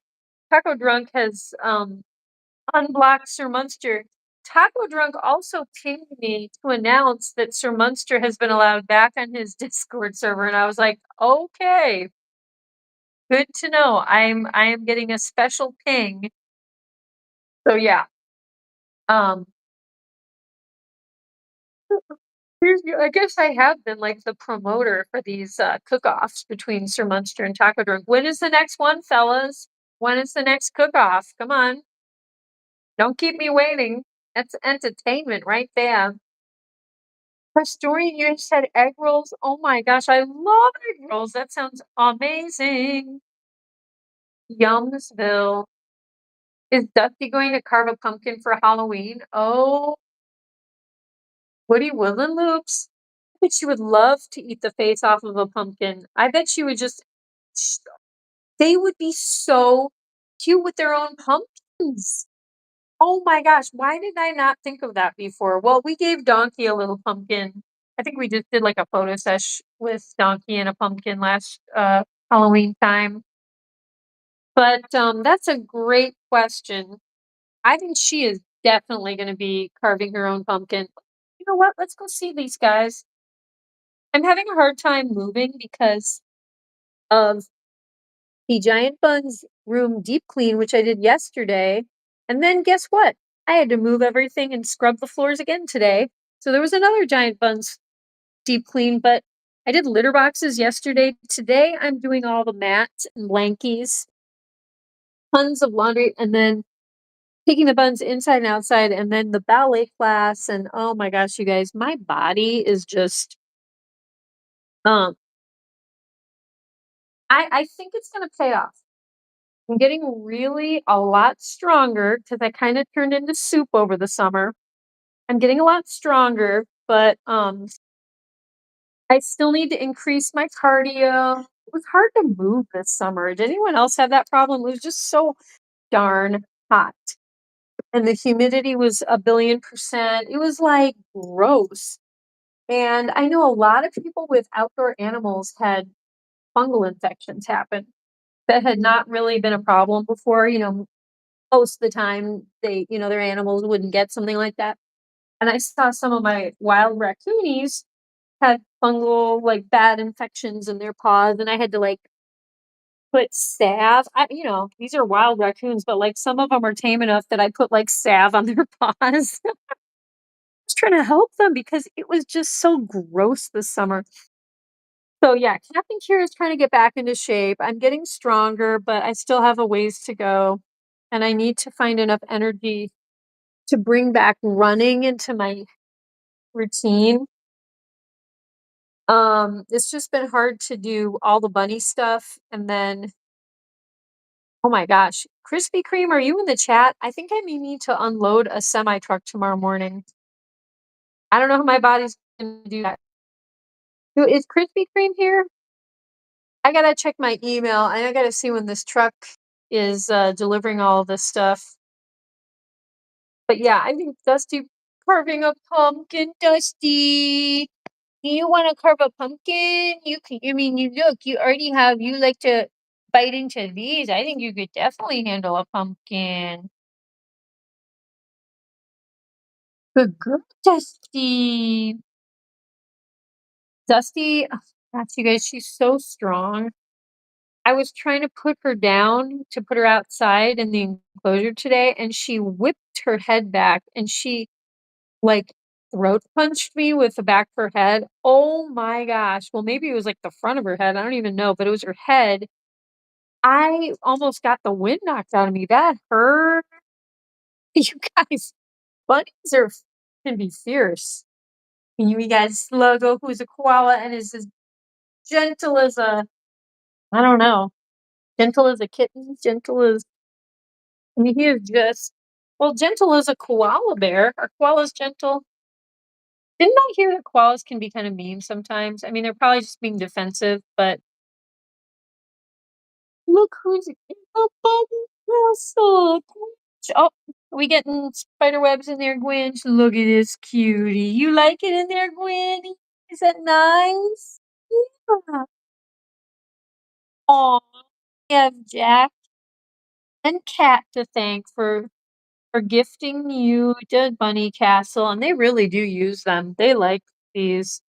Taco Drunk has unblocked Sir Munster. Taco Drunk also pinged me to announce that Sir Munster has been allowed back on his Discord server, and I was like, okay, good to know. I am getting a special ping. So yeah. Um I guess I have been like the promoter for these cook-offs between Sir Munster and Taco Drunk. When is the next one, fellas? When is the next cook-off? Come on. Don't keep me waiting. That's entertainment right there. Pastorian, you just said egg rolls. Oh my gosh, I love egg rolls. That sounds amazing. Yumsville. Is Dusty going to carve a pumpkin for Halloween? Oh, Woody Woodland Loops. I bet she would love to eat the face off of a pumpkin. I bet she would just. They would be so cute with their own pumpkins. Oh my gosh, why did I not think of that before? Well, we gave Donkey a little pumpkin. I think we just did like a photo sesh with Donkey and a pumpkin last Halloween time. But that's a great question. I think she is definitely going to be carving her own pumpkin. You know what? Let's go see these guys. I'm having a hard time moving because of the Giant Bunz room deep clean, which I did yesterday. And then guess what? I had to move everything and scrub the floors again today. So there was another Giant Bunz deep clean, but I did litter boxes yesterday. Today I'm doing all the mats and blankies, tons of laundry, and then taking the Bunz inside and outside, and then the ballet class. And oh my gosh, you guys, my body is just, um, I think it's gonna pay off. I'm getting really a lot stronger because I kind of turned into soup over the summer. I'm getting a lot stronger, but I still need to increase my cardio. It was hard to move this summer. Did anyone else have that problem? It was just so darn hot. And the humidity was a billion percent. It was like gross. And I know a lot of people with outdoor animals had fungal infections happen that had not really been a problem before. Most of the time their animals wouldn't get something like that. And I saw some of my wild raccoonies had fungal, like, bad infections in their paws, and I had to, like, put salve. These are wild raccoons, but, like, some of them are tame enough that I put, like, salve on their paws. I was trying to help them because it was just so gross this summer. So, yeah, Captain Kira is trying to get back into shape. I'm getting stronger, but I still have a ways to go, and I need to find enough energy to bring back running into my routine. It's just been hard to do all the bunny stuff, and then oh my gosh, Krispy Kreme, are you in the chat? I think I may need to unload a semi truck tomorrow morning. I don't know how my body's gonna do that. Is Krispy Kreme here? I gotta check my email and I gotta see when this truck is delivering all this stuff. But yeah, I think Dusty carving a pumpkin. Dusty, do you want to carve a pumpkin? You can. I mean, you look. You already have. You like to bite into these. I think you could definitely handle a pumpkin. Good girl, Dusty. Dusty, oh, gosh, you guys, she's so strong. I was trying to put her down to put her outside in the enclosure today, and she whipped her head back and she like throat punched me with the back of her head. Oh my gosh. Well, maybe it was like the front of her head. I don't even know, but it was her head. I almost got the wind knocked out of me. That hurt. You guys, bunnies can be fierce. And you got Sluggo, who's a koala and is as gentle as I don't know, gentle as a kitten, gentle as, I mean, he is just, well, gentle as a koala bear. Are koalas gentle? Didn't I hear that koalas can be kind of mean sometimes? I mean, they're probably just being defensive, but look who's in the bunny castle. Oh, are we getting spider webs in there, Gwen? Look at this cutie. You like it in there, Gwynnie? Is that nice? Yeah. Aw, we have Jack and Cat to thank for gifting you the bunny castle, and they really do use them. They like these.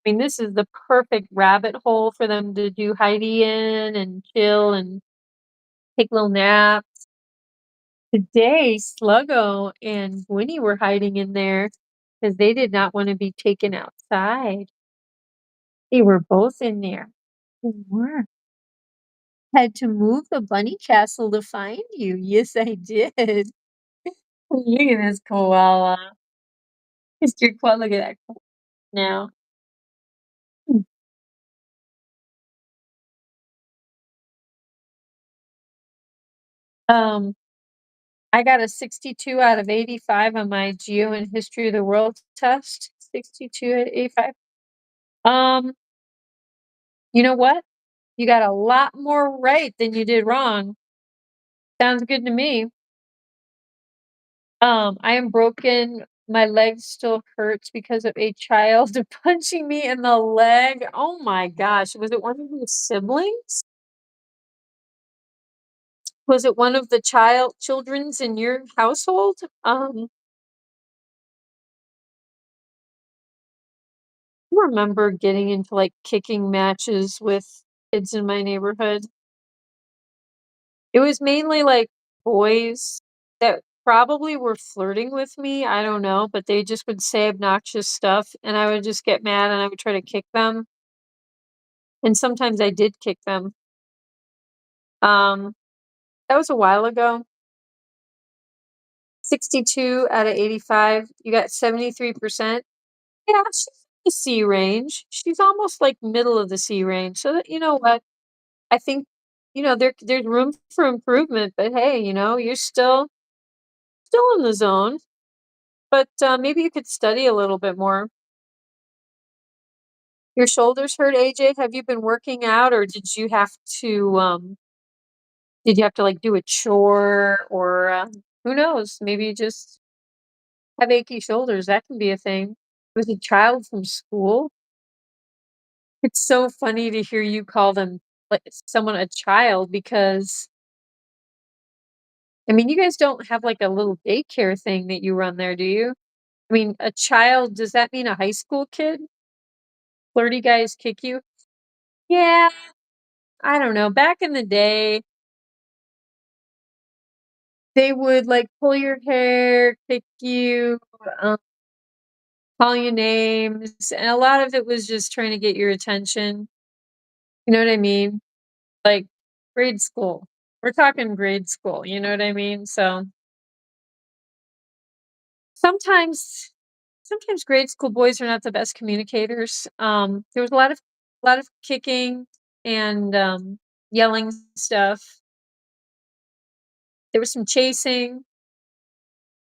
I mean, this is the perfect rabbit hole for them to do Heidi in and chill and take little naps. Today, Sluggo and Gwynnie were hiding in there because they did not want to be taken outside. They were both in there. They were. Had to move the bunny castle to find you. Yes, I did. Look at this koala. Mr. Koala, look at that koala now. Um, I got a 62 out of 85 on my Geo and History of the World test. 62 out of 85. Um, you know what? You got a lot more right than you did wrong. Sounds good to me. I am broken. My leg still hurts because of a child punching me in the leg. Oh my gosh. Was it one of your siblings? Was it one of the children's in your household? I remember getting into like kicking matches with kids in my neighborhood. It was mainly like boys that probably were flirting with me. I don't know, but they just would say obnoxious stuff and I would just get mad and I would try to kick them. And sometimes I did kick them. Um, that was a while ago. 62 out of 85. You got 73%. Yeah, she's in the C range. She's almost like middle of the C range. So that, you know what? I think, there's room for improvement, but hey, you're still in the zone. But maybe you could study a little bit more. Your shoulders hurt, AJ? Have you been working out or did you have to like do a chore or who knows? Maybe you just have achy shoulders. That can be a thing. With a child from school, it's so funny to hear you call them like someone a child because I mean, you guys don't have like a little daycare thing that you run there, do you? I mean, a child, does that mean a high school kid? Flirty guys kick you? Yeah, I don't know. Back in the day, they would like pull your hair, kick you, um, call you names, and a lot of it was just trying to get your attention. You know what I mean? Like grade school. We're talking grade school, you know what I mean? So sometimes sometimes grade school boys are not the best communicators. There was a lot of kicking and yelling stuff. There was some chasing.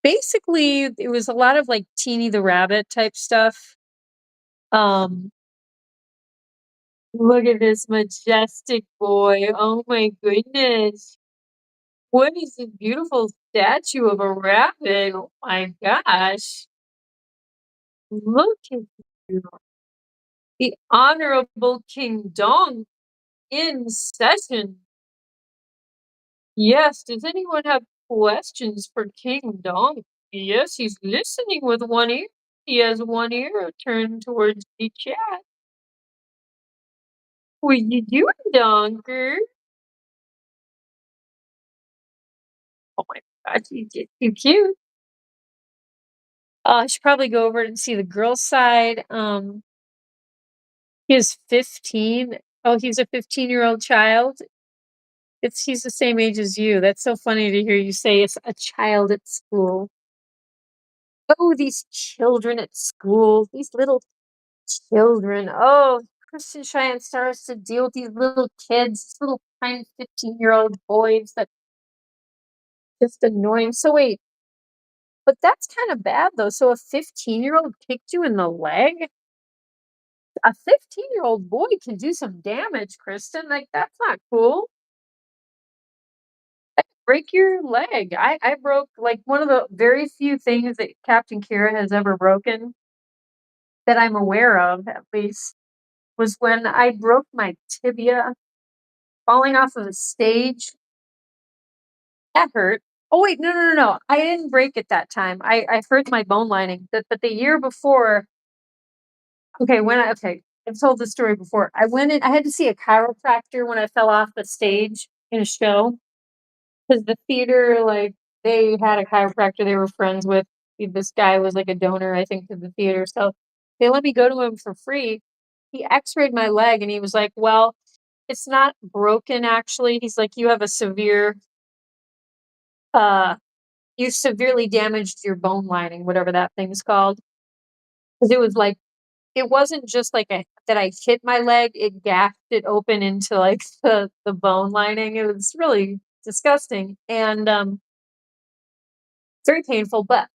Basically, it was a lot of like Teeny the Rabbit type stuff. Um, Look at this majestic boy. Oh my goodness. What is this beautiful statue of a rabbit? Oh my gosh. Look at you. The Honorable King Dong in session. Yes, does anyone have questions for King Dong? Yes, he's listening with one ear. He has one ear turned towards the chat. What you doing, Donker? Oh my gosh, he's just too cute. I should probably go over and see the girls' side. He is 15. Oh, he's a 15-year-old child. He's the same age as you. That's so funny to hear you say it's a child at school. Oh, these children at school, these little children. Oh, Kristen Cheyenne starts to deal with these little kids, these little tiny 15-year-old boys that just annoying. So wait, but that's kind of bad though. So a 15-year-old kicked you in the leg? A 15-year-old boy can do some damage, Kristen. Like that's not cool. Break your leg. I broke like one of the very few things that Captain Kira has ever broken that I'm aware of, at least, was when I broke my tibia falling off of the stage. That hurt. Oh wait, no, no, no, no. I didn't break it that time. I hurt my bone lining. But the year before, okay, I've told this story before. I went in. I had to see a chiropractor when I fell off the stage in a show because the theater, like, they had a chiropractor they were friends with. This guy was like a donor, I think, to the theater. So they let me go to him for free. He x-rayed my leg and he was like, well, it's not broken actually. He's like, uh, you severely damaged your bone lining, whatever that thing's called. Because it was like, it wasn't just like that I hit my leg, it gapped it open into like the bone lining. It was really disgusting and very painful. But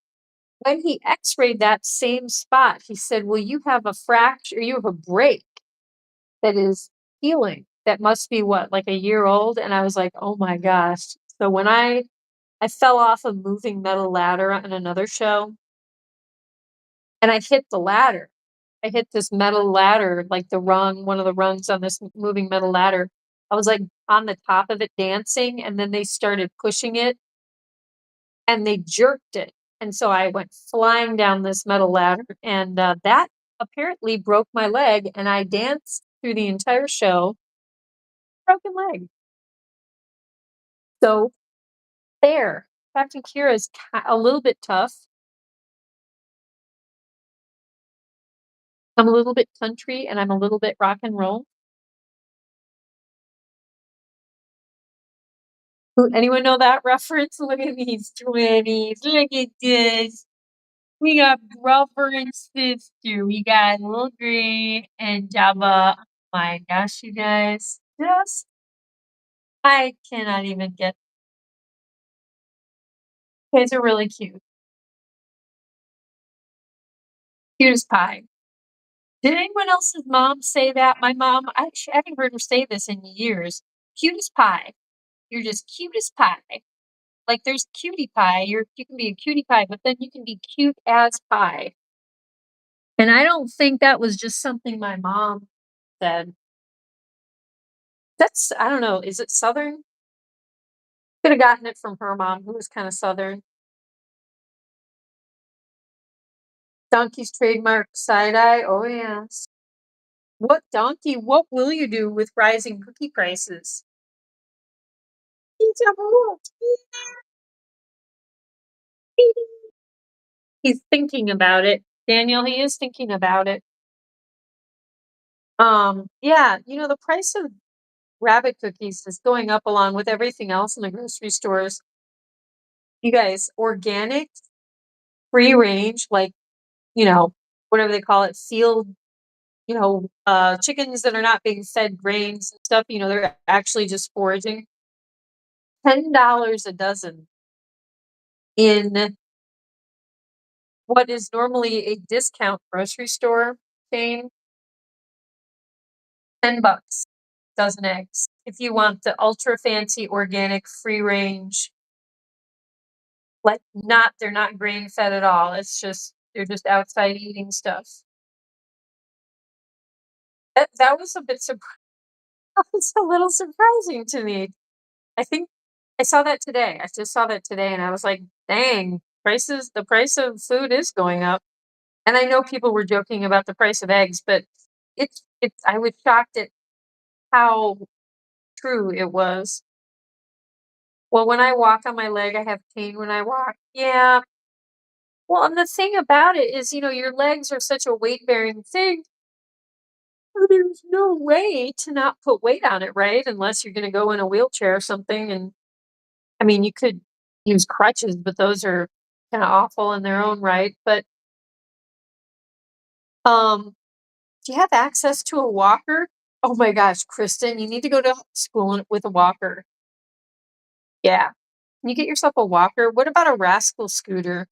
when he x-rayed that same spot, he said, well, you have a fracture, you have a break that is healing. That must be what, like a year old? And I was like, oh my gosh. So when I fell off a moving metal ladder on another show and I hit the ladder. I hit this metal ladder, like one of the rungs on this moving metal ladder. I was like on the top of it dancing, and then they started pushing it and they jerked it. And so I went flying down this metal ladder, and that apparently broke my leg. And I danced through the entire show, broken leg. So there, Captain Kira is a little bit tough. I'm a little bit country and I'm a little bit rock and roll. Anyone know that reference? Look at these 20s. Look at this. We got brother and sister. We got Little Gray and Jabba. Oh my gosh, you guys. Yes. I cannot even get. You guys are really cute. Cute as pie. Did anyone else's mom say that? My mom, I haven't heard her say this in years. Cute as pie. You're just cute as pie. Like there's cutie pie. You can be a cutie pie, but then you can be cute as pie. And I don't think that was just something my mom said. I don't know, is it Southern? Could have gotten it from her mom, who was kind of Southern. Donkey's trademark side-eye. Oh, yes. What donkey? What will you do with rising cookie prices? He's thinking about it. Daniel, he is thinking about it. Yeah, the price of rabbit cookies is going up along with everything else in the grocery stores. You guys, organic, free range, like, whatever they call it, field, chickens that are not being fed grains and stuff, they're actually just foraging. $10 a dozen in what is normally a discount grocery store chain. $10, dozen eggs. If you want the ultra fancy organic free range, they're not grain fed at all. They're just outside eating stuff. That was a bit that was a little surprising to me. I think I saw that today. I just saw that today and I was like, dang, the price of food is going up. And I know people were joking about the price of eggs, but I was shocked at how true it was. Well, when I walk on my leg, I have pain when I walk. Yeah. Well, and the thing about it is, your legs are such a weight-bearing thing. There's no way to not put weight on it, right? Unless you're going to go in a wheelchair or something. And I mean, you could use crutches, but those are kind of awful in their own right. But do you have access to a walker? Oh my gosh, Kristen, you need to go to school with a walker. Yeah. Can you get yourself a walker? What about a rascal scooter?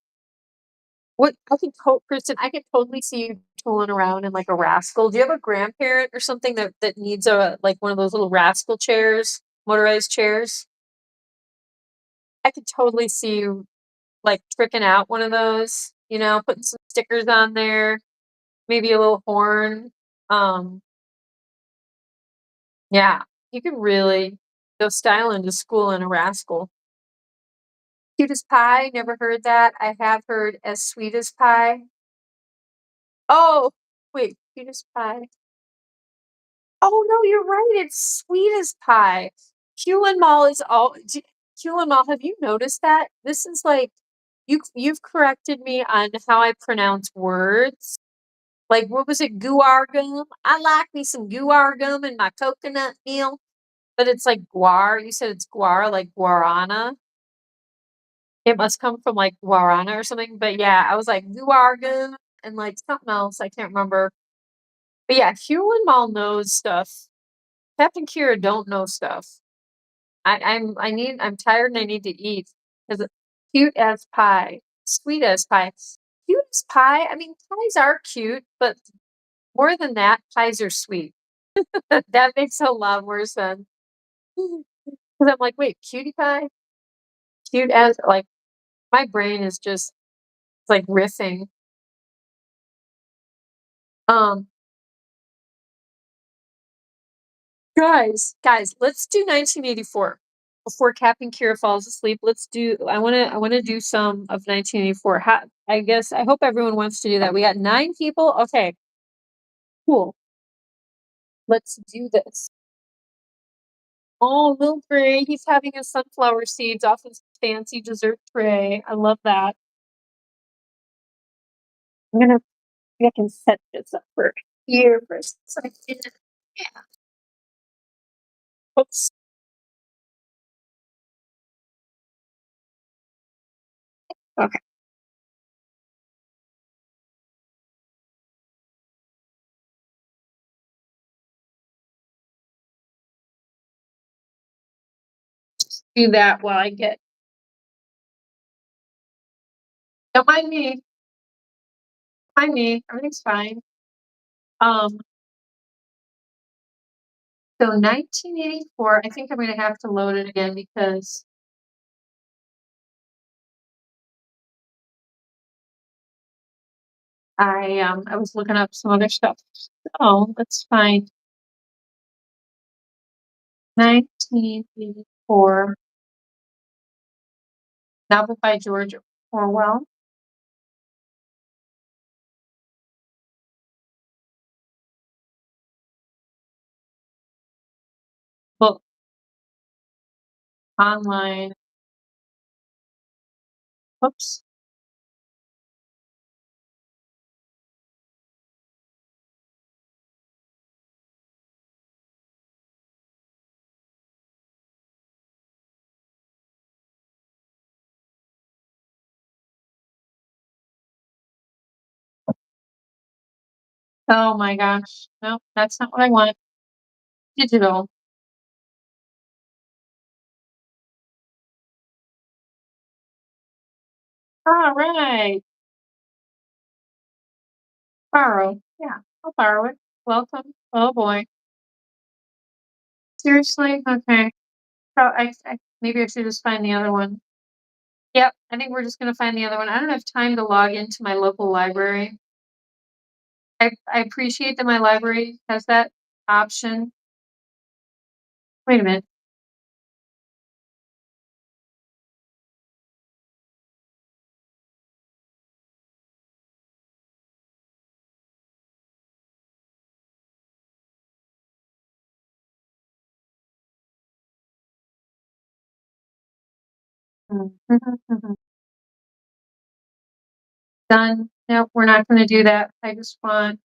Kristen, I could totally see you tooling around in like a rascal. Do you have a grandparent or something that needs one of those little rascal chairs, motorized chairs? I could totally see you like tricking out one of those, putting some stickers on there, maybe a little horn. Yeah, you could really go styling to school in a rascal. Cute as pie, never heard that. I have heard as sweet as pie. Oh, wait, cute as pie. Oh no, you're right. It's sweet as pie. Hulan Mall is all. Hulan Mall. Have you noticed that? This is like you've corrected me on how I pronounce words. Like what was it? Guar gum. I like me some guar gum in my coconut meal, but it's like guar. You said it's guar, like guarana. It must come from like guarana or something. But yeah, I was like guar gum and like something else. I can't remember. But yeah, Hulan Mall knows stuff. Captain Kira don't know stuff. I'm tired and I need to eat. Because cute as pie. Sweet as pie. Cute as pie. I mean, pies are cute, but more than that, pies are sweet. That makes a lot more sense. Because I'm like, wait, cutie pie? Cute as like my brain is just like riffing. Um guys, let's do 1984 before Captain Kira falls asleep. I want to do some of 1984. I hope everyone wants to do that. We got 9 people. Okay. Cool. Let's do this. Oh, Lil Gray, he's having his sunflower seeds off his fancy dessert tray. I love that. I can set this up for here for a second. Yeah. Oops. Okay. Do that while I get. Don't mind me. Mind me. Everything's fine. Um. So 1984. I think I'm going to have to load it again because I was looking up some other stuff. Oh, that's fine. 1984. Novel by George Orwell. Book online. Oops. Oh my gosh. No, that's not what I want. Digital. All right. Borrow. Yeah, I'll borrow it. Welcome. Oh boy. Seriously? Okay. So maybe I should just find the other one. Yep, I think we're just gonna find the other one. I don't have time to log into my local library. I appreciate that my library has that option. Wait a minute. Done. Nope, we're not gonna do that. I just want.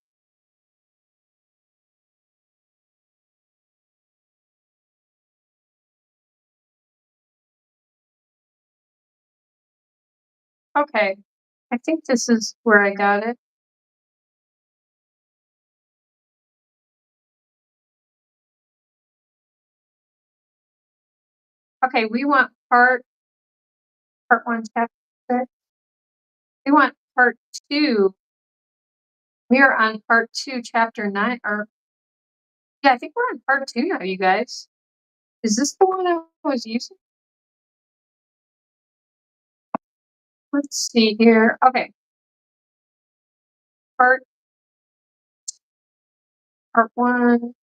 Okay. I think this is where I got it. Okay, we want part one, chapter 6. We want part 2. We are on part 2, chapter 9. Or yeah, I think we're on part 2 now, you guys. Is this the one I was using? Let's see here. Okay. Part 1.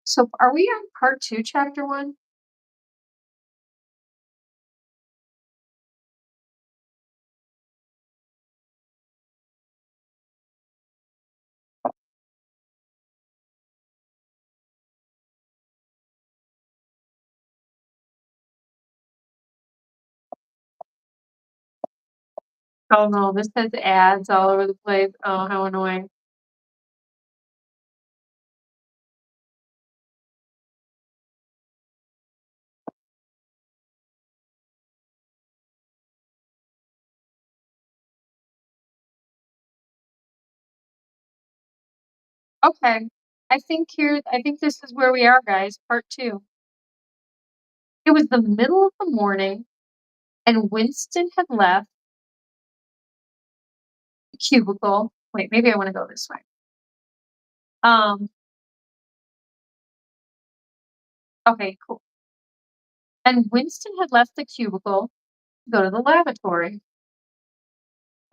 So are we on part 2, chapter 1? Oh no, this has ads all over the place. Oh, how annoying. Okay. I think this is where we are, guys. Part 2. It was the middle of the morning and Winston had left the cubicle. Wait, maybe I want to go this way. Okay, cool. And Winston had left the cubicle to go to the lavatory.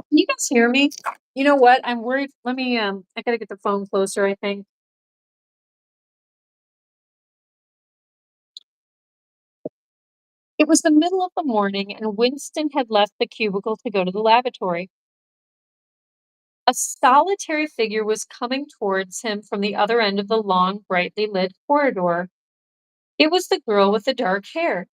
Can you guys hear me? You know what? I'm worried. Let me I gotta get the phone closer, I think. It was the middle of the morning and Winston had left the cubicle to go to the lavatory. A solitary figure was coming towards him from the other end of the long, brightly lit corridor. It was the girl with the dark hair.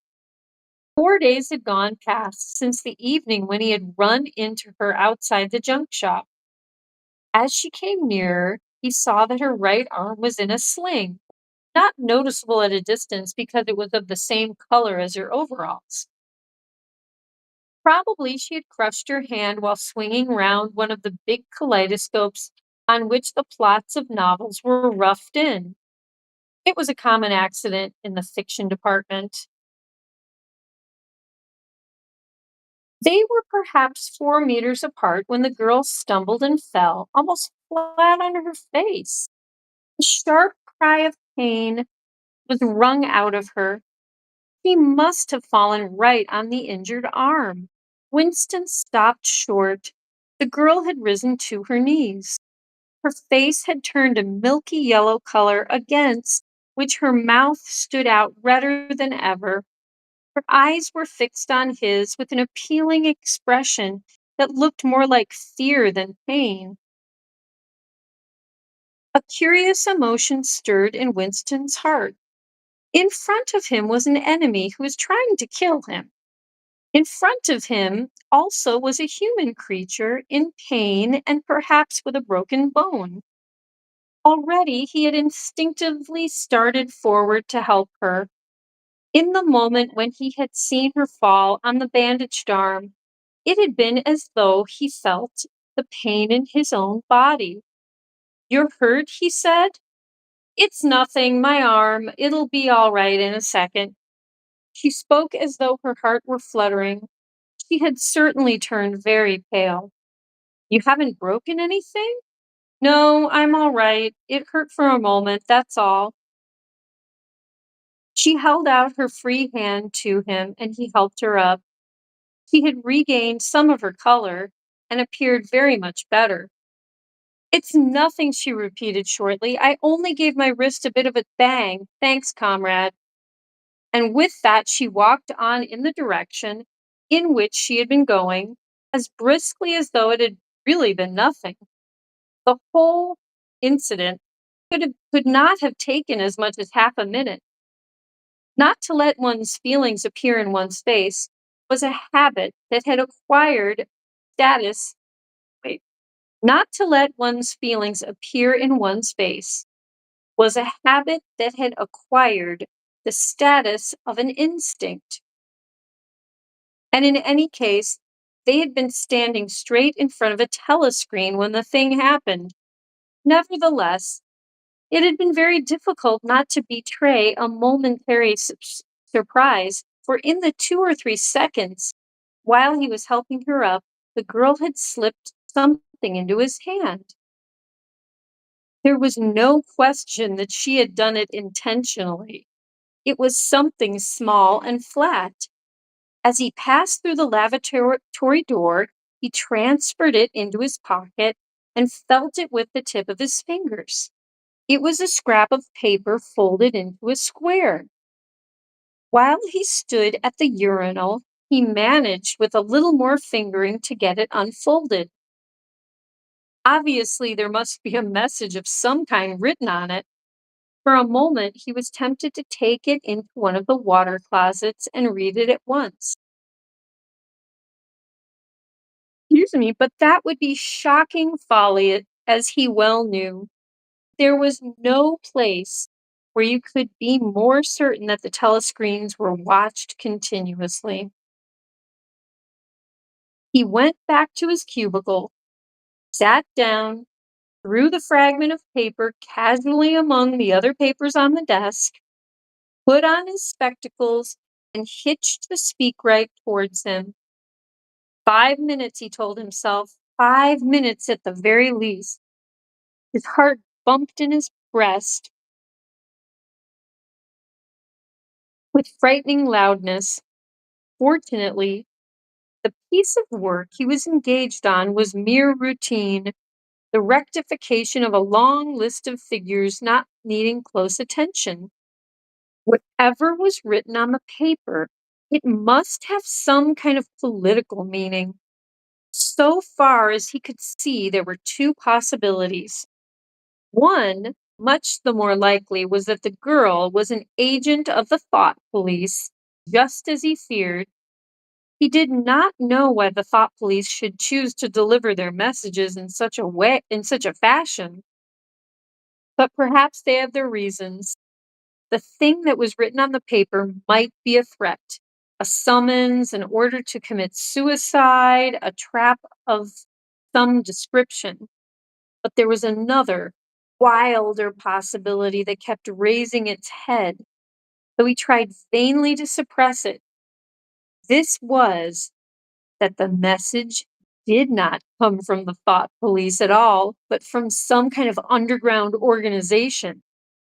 4 days had gone past since the evening when he had run into her outside the junk shop. As she came nearer, he saw that her right arm was in a sling, not noticeable at a distance because it was of the same color as her overalls. Probably she had crushed her hand while swinging round one of the big kaleidoscopes on which the plots of novels were roughed in. It was a common accident in the fiction department. They were perhaps 4 meters apart when the girl stumbled and fell, almost flat on her face. A sharp cry of pain was wrung out of her. He must have fallen right on the injured arm. Winston stopped short. The girl had risen to her knees. Her face had turned a milky yellow color against which her mouth stood out redder than ever. Her eyes were fixed on his with an appealing expression that looked more like fear than pain. A curious emotion stirred in Winston's heart. In front of him was an enemy who was trying to kill him. In front of him also was a human creature in pain and perhaps with a broken bone. Already he had instinctively started forward to help her. In the moment when he had seen her fall on the bandaged arm, it had been as though he felt the pain in his own body. "You're hurt?" he said. "It's nothing, my arm. It'll be all right in a second." She spoke as though her heart were fluttering. She had certainly turned very pale. "You haven't broken anything?" "No, I'm all right. It hurt for a moment, that's all." She held out her free hand to him, and he helped her up. She had regained some of her color and appeared very much better. "It's nothing," she repeated shortly. "I only gave my wrist a bit of a bang. Thanks, comrade." And with that, she walked on in the direction in which she had been going, as briskly as though it had really been nothing. The whole incident could not have taken as much as half a minute. Not to let one's feelings appear in one's face was a habit that had acquired status. Wait, not to let one's feelings appear in one's face was a habit that had acquired the status of an instinct. And in any case, they had been standing straight in front of a telescreen when the thing happened. Nevertheless, it had been very difficult not to betray a momentary surprise, for in the 2 or 3 seconds, while he was helping her up, the girl had slipped something into his hand. There was no question that she had done it intentionally. It was something small and flat. As he passed through the lavatory door, he transferred it into his pocket and felt it with the tip of his fingers. It was a scrap of paper folded into a square. While he stood at the urinal, he managed with a little more fingering to get it unfolded. Obviously, there must be a message of some kind written on it. For a moment, he was tempted to take it into one of the water closets and read it at once. Excuse me, but that would be shocking folly, as he well knew. There was no place where you could be more certain that the telescreens were watched continuously. He went back to his cubicle, sat down, threw the fragment of paper casually among the other papers on the desk, put on his spectacles, and hitched the speakwrite towards him. 5 minutes, he told himself, 5 minutes at the very least. His heart bumped in his breast with frightening loudness. Fortunately, the piece of work he was engaged on was mere routine, the rectification of a long list of figures not needing close attention. Whatever was written on the paper, it must have some kind of political meaning. So far as he could see, there were two possibilities. One, much the more likely, was that the girl was an agent of the thought police, just as he feared. He did not know why the thought police should choose to deliver their messages in such a fashion, but perhaps they have their reasons. The thing that was written on the paper might be a threat, a summons, an order to commit suicide, a trap of some description. But there was another, wilder possibility that kept raising its head, though he tried vainly to suppress it. This was that the message did not come from the thought police at all, but from some kind of underground organization.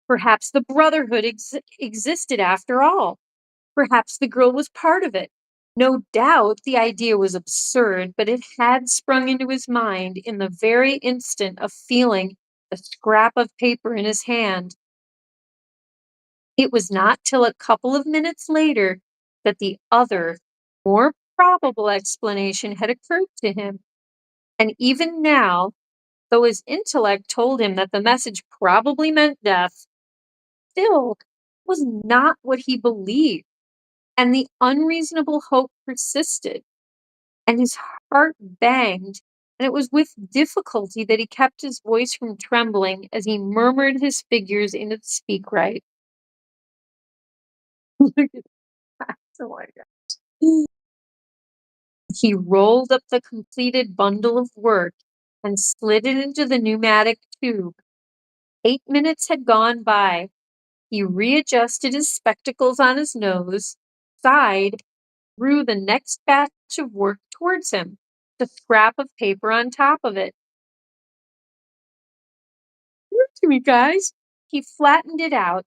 Perhaps the Brotherhood existed after all. Perhaps the girl was part of it. No doubt the idea was absurd, but it had sprung into his mind in the very instant of feeling the scrap of paper in his hand. It was not till a couple of minutes later that the other, more probable explanation had occurred to him. And even now, though his intellect told him that the message probably meant death, still was not what he believed, and the unreasonable hope persisted, and his heart banged, and it was with difficulty that he kept his voice from trembling as he murmured his figures into the speak right. Look at that. Oh my God. He rolled up the completed bundle of work and slid it into the pneumatic tube. 8 minutes had gone by. He readjusted his spectacles on his nose, sighed, threw the next batch of work towards him, the scrap of paper on top of it. Give it to me, guys. He flattened it out.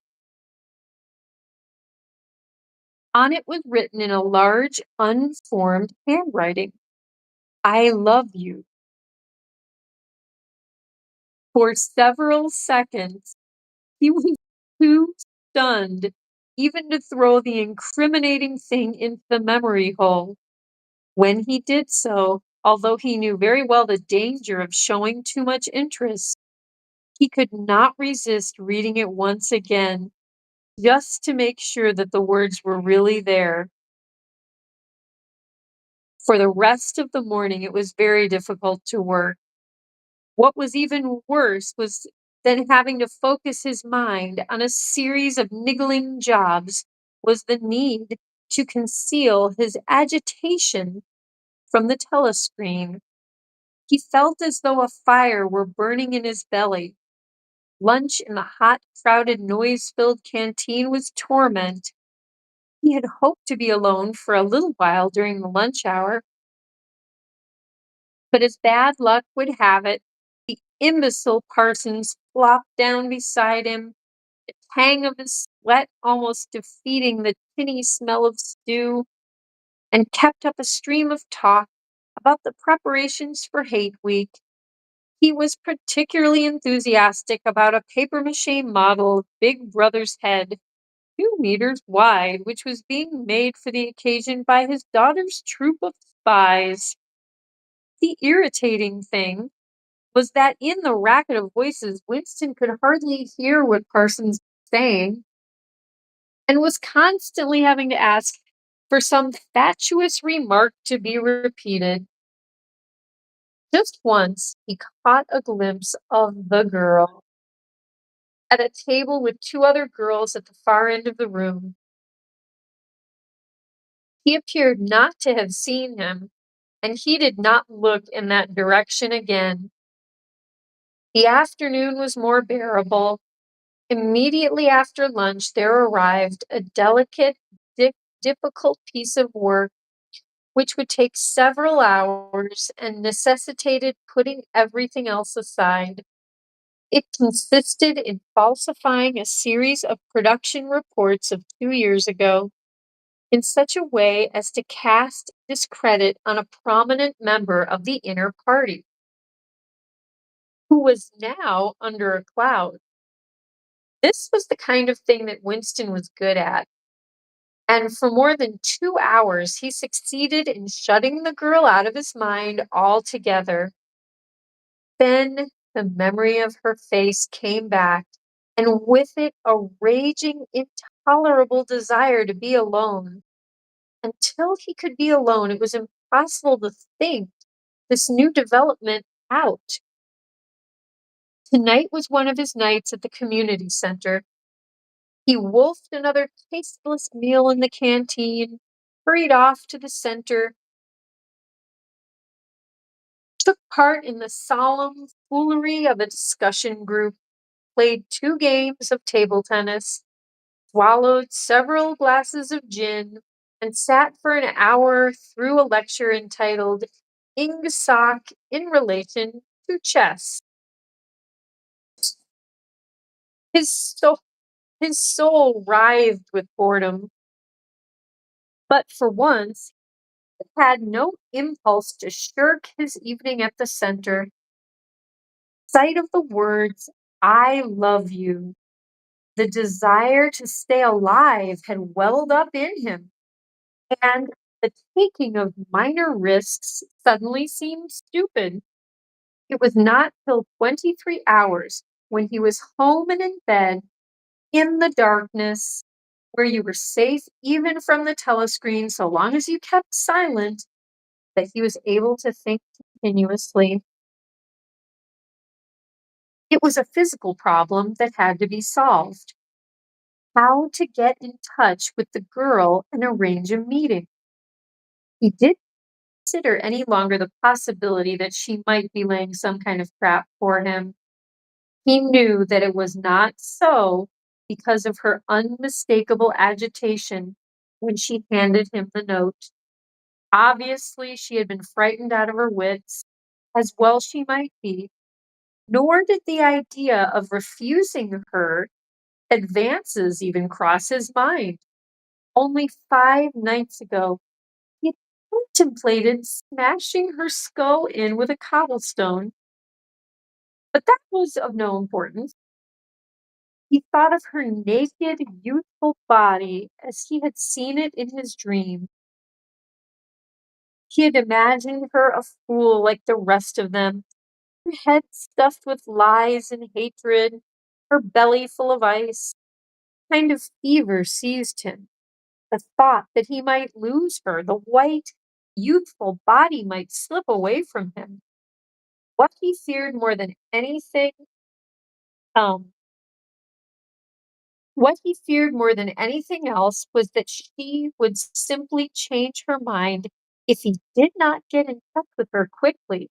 On it was written in a large, unformed handwriting, "I love you." For several seconds, he was too stunned even to throw the incriminating thing into the memory hole. When he did so, although he knew very well the danger of showing too much interest, he could not resist reading it once again, just to make sure that the words were really there. For the rest of the morning, it was very difficult to work. What was even worse was than having to focus his mind on a series of niggling jobs was the need to conceal his agitation from the telescreen. He felt as though a fire were burning in his belly. Lunch in the hot, crowded, noise-filled canteen was torment. He had hoped to be alone for a little while during the lunch hour, but as bad luck would have it, the imbecile Parsons flopped down beside him, the tang of his sweat almost defeating the tinny smell of stew, and kept up a stream of talk about the preparations for Hate Week. He was particularly enthusiastic about a papier-mâché model of Big Brother's head, 2 meters wide, which was being made for the occasion by his daughter's troop of spies. The irritating thing was that in the racket of voices, Winston could hardly hear what Parsons was saying, and was constantly having to ask for some fatuous remark to be repeated. Just once, he caught a glimpse of the girl at a table with 2 other girls at the far end of the room. He appeared not to have seen him, and he did not look in that direction again. The afternoon was more bearable. Immediately after lunch, there arrived a delicate, difficult piece of work which would take several hours and necessitated putting everything else aside. It consisted in falsifying a series of production reports of 2 years ago in such a way as to cast discredit on a prominent member of the inner party, who was now under a cloud. This was the kind of thing that Winston was good at, And for more than 2 hours, he succeeded in shutting the girl out of his mind altogether. Then the memory of her face came back, and with it a raging, intolerable desire to be alone. Until he could be alone, it was impossible to think this new development out. Tonight was one of his nights at the community center. He wolfed another tasteless meal in the canteen, hurried off to the center, took part in the solemn foolery of a discussion group, played 2 games of table tennis, swallowed several glasses of gin, and sat for an hour through a lecture entitled Ingsoc in Relation to Chess. His soul, his soul writhed with boredom, but for once he had no impulse to shirk his evening at the center. Sight of the words, "I love you," the desire to stay alive had welled up in him, and the taking of minor risks suddenly seemed stupid. It was not till 23 hours, when he was home and in bed, in the darkness, where you were safe even from the telescreen so long as you kept silent, that he was able to think continuously. It was a physical problem that had to be solved. How to get in touch with the girl and arrange a meeting. He didn't consider any longer the possibility that she might be laying some kind of trap for him. He knew that it was not so because of her unmistakable agitation when she handed him the note. Obviously, she had been frightened out of her wits, as well she might be, nor did the idea of refusing her advances even cross his mind. Only 5 nights ago, he contemplated smashing her skull in with a cobblestone, but that was of no importance. He thought of her naked, youthful body as he had seen it in his dream. He had imagined her a fool like the rest of them, her head stuffed with lies and hatred, her belly full of ice. A kind of fever seized him. The thought that he might lose her, the white, youthful body might slip away from him. What he feared more than anything, um, what he feared more than anything else was that she would simply change her mind if he did not get in touch with her quickly.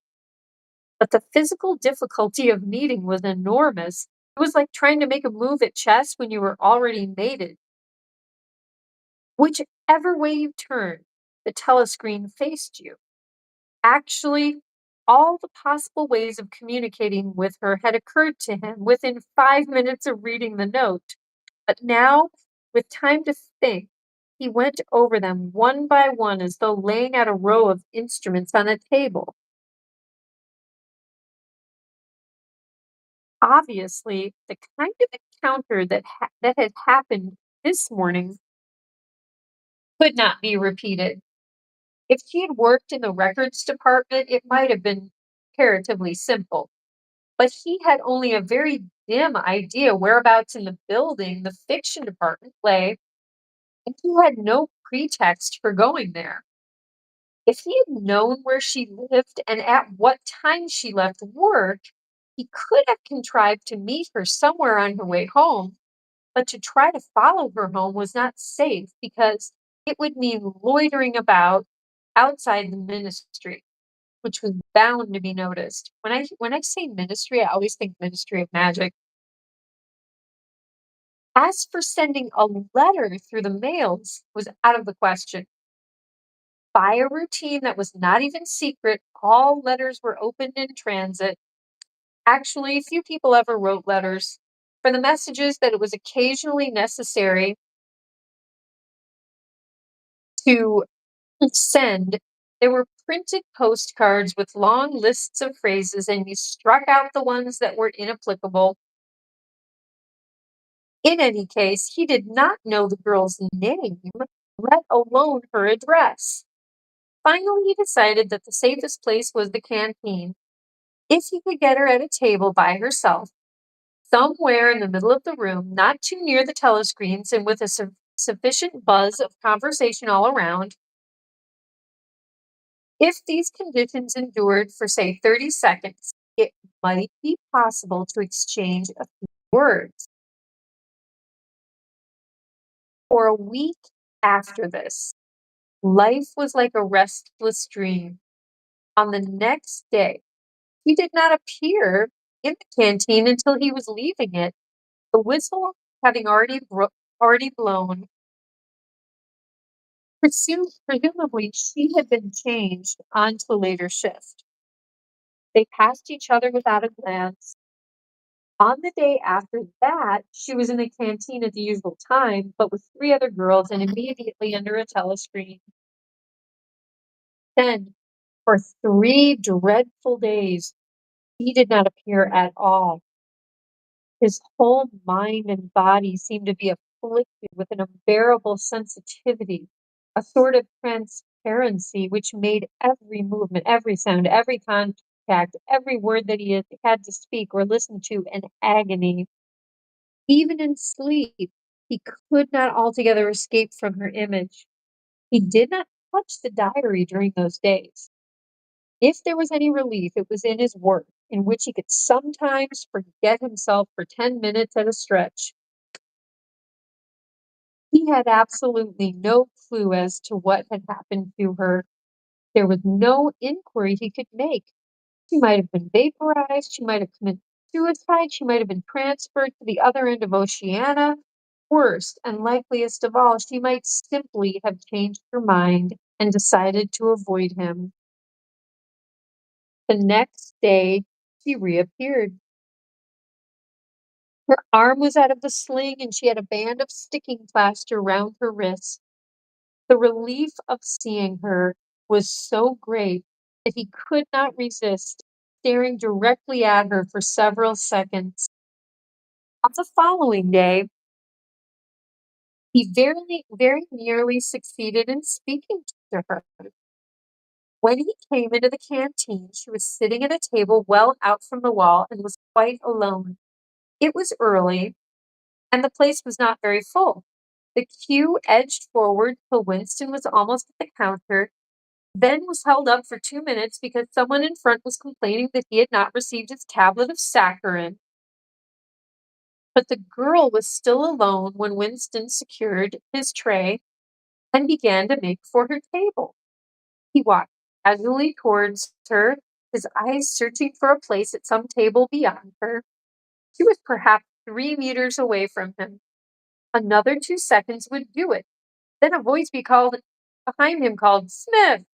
But the physical difficulty of meeting was enormous. It was like trying to make a move at chess when you were already mated. Whichever way you turned, the telescreen faced you. Actually, all the possible ways of communicating with her had occurred to him within 5 minutes of reading the note. But now, with time to think, he went over them one by one as though laying out a row of instruments on a table. Obviously, the kind of encounter that had happened this morning could not be repeated. If she had worked in the records department, it might have been comparatively simple. But he had only a very dim idea whereabouts in the building the fiction department lay, and he had no pretext for going there. If he had known where she lived and at what time she left work, he could have contrived to meet her somewhere on her way home, but to try to follow her home was not safe because it would mean loitering about outside the ministry, which was bound to be noticed. When I say ministry, I always think Ministry of Magic. As for sending a letter through the mails was out of the question. By a routine that was not even secret, all letters were opened in transit. Actually, few people ever wrote letters. For the messages that it was occasionally necessary to send, there were printed postcards with long lists of phrases, and you struck out the ones that were inapplicable. In any case, he did not know the girl's name, let alone her address. Finally, he decided that the safest place was the canteen. If he could get her at a table by herself, somewhere in the middle of the room, not too near the telescreens and with a sufficient buzz of conversation all around, if these conditions endured for, say, 30 seconds, it might be possible to exchange a few words. For a week after this, life was like a restless dream. On the next day, he did not appear in the canteen until he was leaving it, the whistle having already blown. Presumably, she had been changed onto a later shift. They passed each other without a glance. On the day after that, she was in the canteen at the usual time, but with three other girls and immediately under a telescreen. Then, for 3 dreadful days, he did not appear at all. His whole mind and body seemed to be afflicted with an unbearable sensitivity, a sort of transparency which made every movement, every sound, every contact, every word that he had to speak or listen to an agony. Even in sleep, he could not altogether escape from her image. He did not touch the diary during those days. If there was any relief, it was in his work, in which he could sometimes forget himself for 10 minutes at a stretch. He had absolutely no clue as to what had happened to her. There was no inquiry he could make. She might have been vaporized, she might have committed suicide, she might have been transferred to the other end of Oceania. Worst and likeliest of all, she might simply have changed her mind and decided to avoid him. The next day, she reappeared. Her arm was out of the sling and she had a band of sticking plaster round her wrist. The relief of seeing her was so great that he could not resist staring directly at her for several seconds. On the following day, he very nearly succeeded in speaking to her. When he came into the canteen, she was sitting at a table well out from the wall and was quite alone. It was early, and the place was not very full. The queue edged forward till Winston was almost at the counter, then was held up for 2 minutes because someone in front was complaining that he had not received his tablet of saccharin. But the girl was still alone when Winston secured his tray and began to make for her table. He walked casually towards her, his eyes searching for a place at some table beyond her. She was perhaps 3 meters away from him. Another 2 seconds would do it. Then a voice behind him called, "Smith!"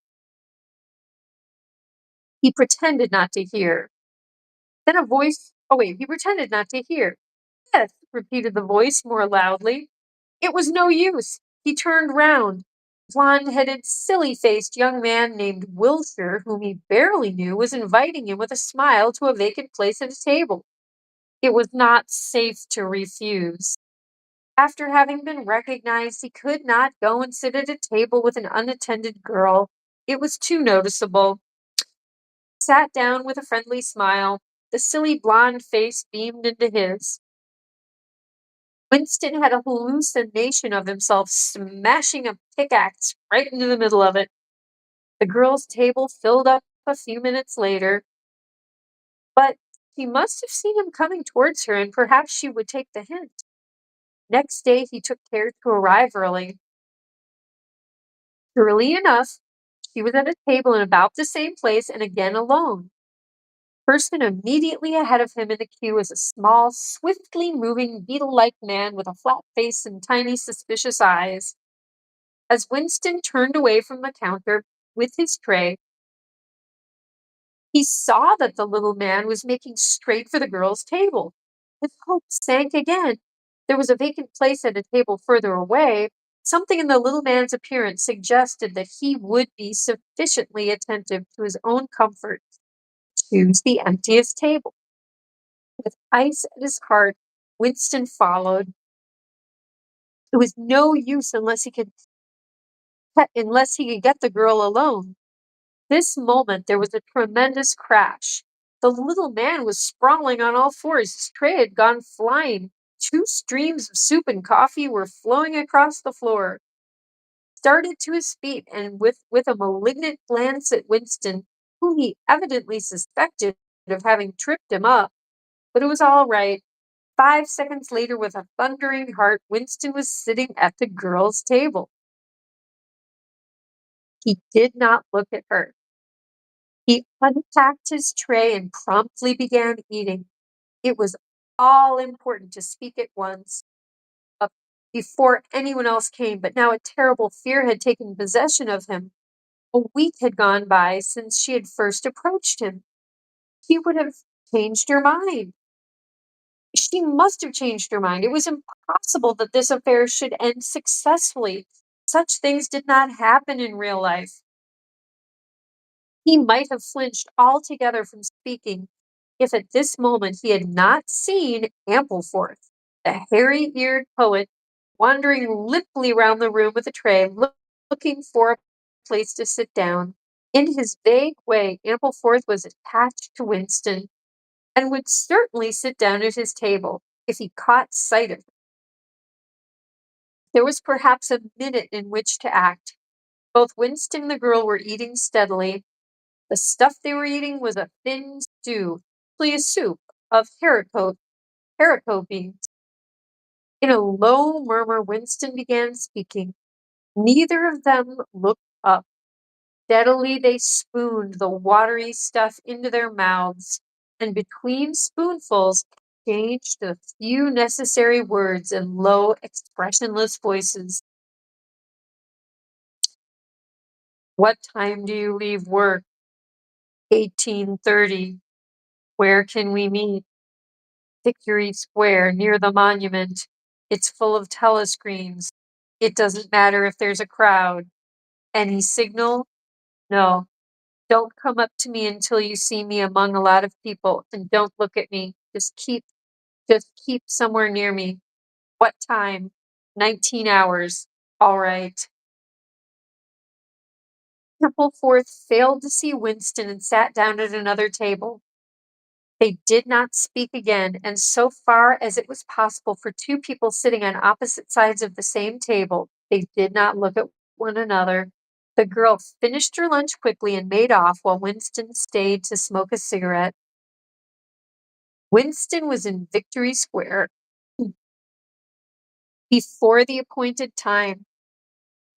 He pretended not to hear. Then a voice, oh wait, he pretended not to hear. "Smith!" repeated the voice more loudly. It was no use. He turned round. Blonde-headed, silly-faced young man named Wilshire, whom he barely knew, was inviting him with a smile to a vacant place at a table. It was not safe to refuse. After having been recognized, he could not go and sit at a table with an unattended girl. It was too noticeable. He sat down with a friendly smile. The silly blonde face beamed into his. Winston had a hallucination of himself smashing a pickaxe right into the middle of it. The girl's table filled up a few minutes later, but she must have seen him coming towards her, and perhaps she would take the hint. Next day he took care to arrive early. Early enough, she was at a table in about the same place and again alone. Person immediately ahead of him in the queue was a small, swiftly moving, beetle-like man with a flat face and tiny, suspicious eyes. As Winston turned away from the counter with his tray, he saw that the little man was making straight for the girl's table. His hopes sank again. There was a vacant place at a table further away. Something in the little man's appearance suggested that he would be sufficiently attentive to his own comfort to choose the emptiest table. With ice at his heart, Winston followed. It was no use unless he could unless he could get the girl alone. This moment there was a tremendous crash. The little man was sprawling on all fours. His tray had gone flying. Two streams of soup and coffee were flowing across the floor. Started to his feet and with a malignant glance at Winston, whom he evidently suspected of having tripped him up. But it was all right. 5 seconds later, with a thundering heart, Winston was sitting at the girl's table. He did not look at her. He unpacked his tray and promptly began eating. It was all important to speak at once, uh, before anyone else came, but now a terrible fear had taken possession of him. A week had gone by since she had first approached him. She would have changed her mind. She must have changed her mind. It was impossible that this affair should end successfully. Such things did not happen in real life. He might have flinched altogether from speaking if at this moment he had not seen Ampleforth, the hairy-eared poet, wandering limply round the room with a tray, looking for a place to sit down. In his vague way, Ampleforth was attached to Winston, and would certainly sit down at his table if he caught sight of him. There was perhaps a minute in which to act. Both Winston and the girl were eating steadily. The stuff they were eating was a thin stew, a soup of haricot beans. In a low murmur, Winston began speaking. Neither of them looked up. Steadily they spooned the watery stuff into their mouths, and between spoonfuls exchanged the few necessary words in low, expressionless voices. "What time do you leave work?" 18:30. "Where can we meet?" "Victory Square, near the monument. It's full of telescreens. It doesn't matter if there's a crowd." "Any signal?" "No. Don't come up to me until you see me among a lot of people, and don't look at me. Just keep somewhere near me." "What time?" 19 hours. "All right." Templeforth failed to see Winston and sat down at another table. They did not speak again, and so far as it was possible for two people sitting on opposite sides of the same table, they did not look at one another. The girl finished her lunch quickly and made off while Winston stayed to smoke a cigarette. Winston was in Victory Square before the appointed time.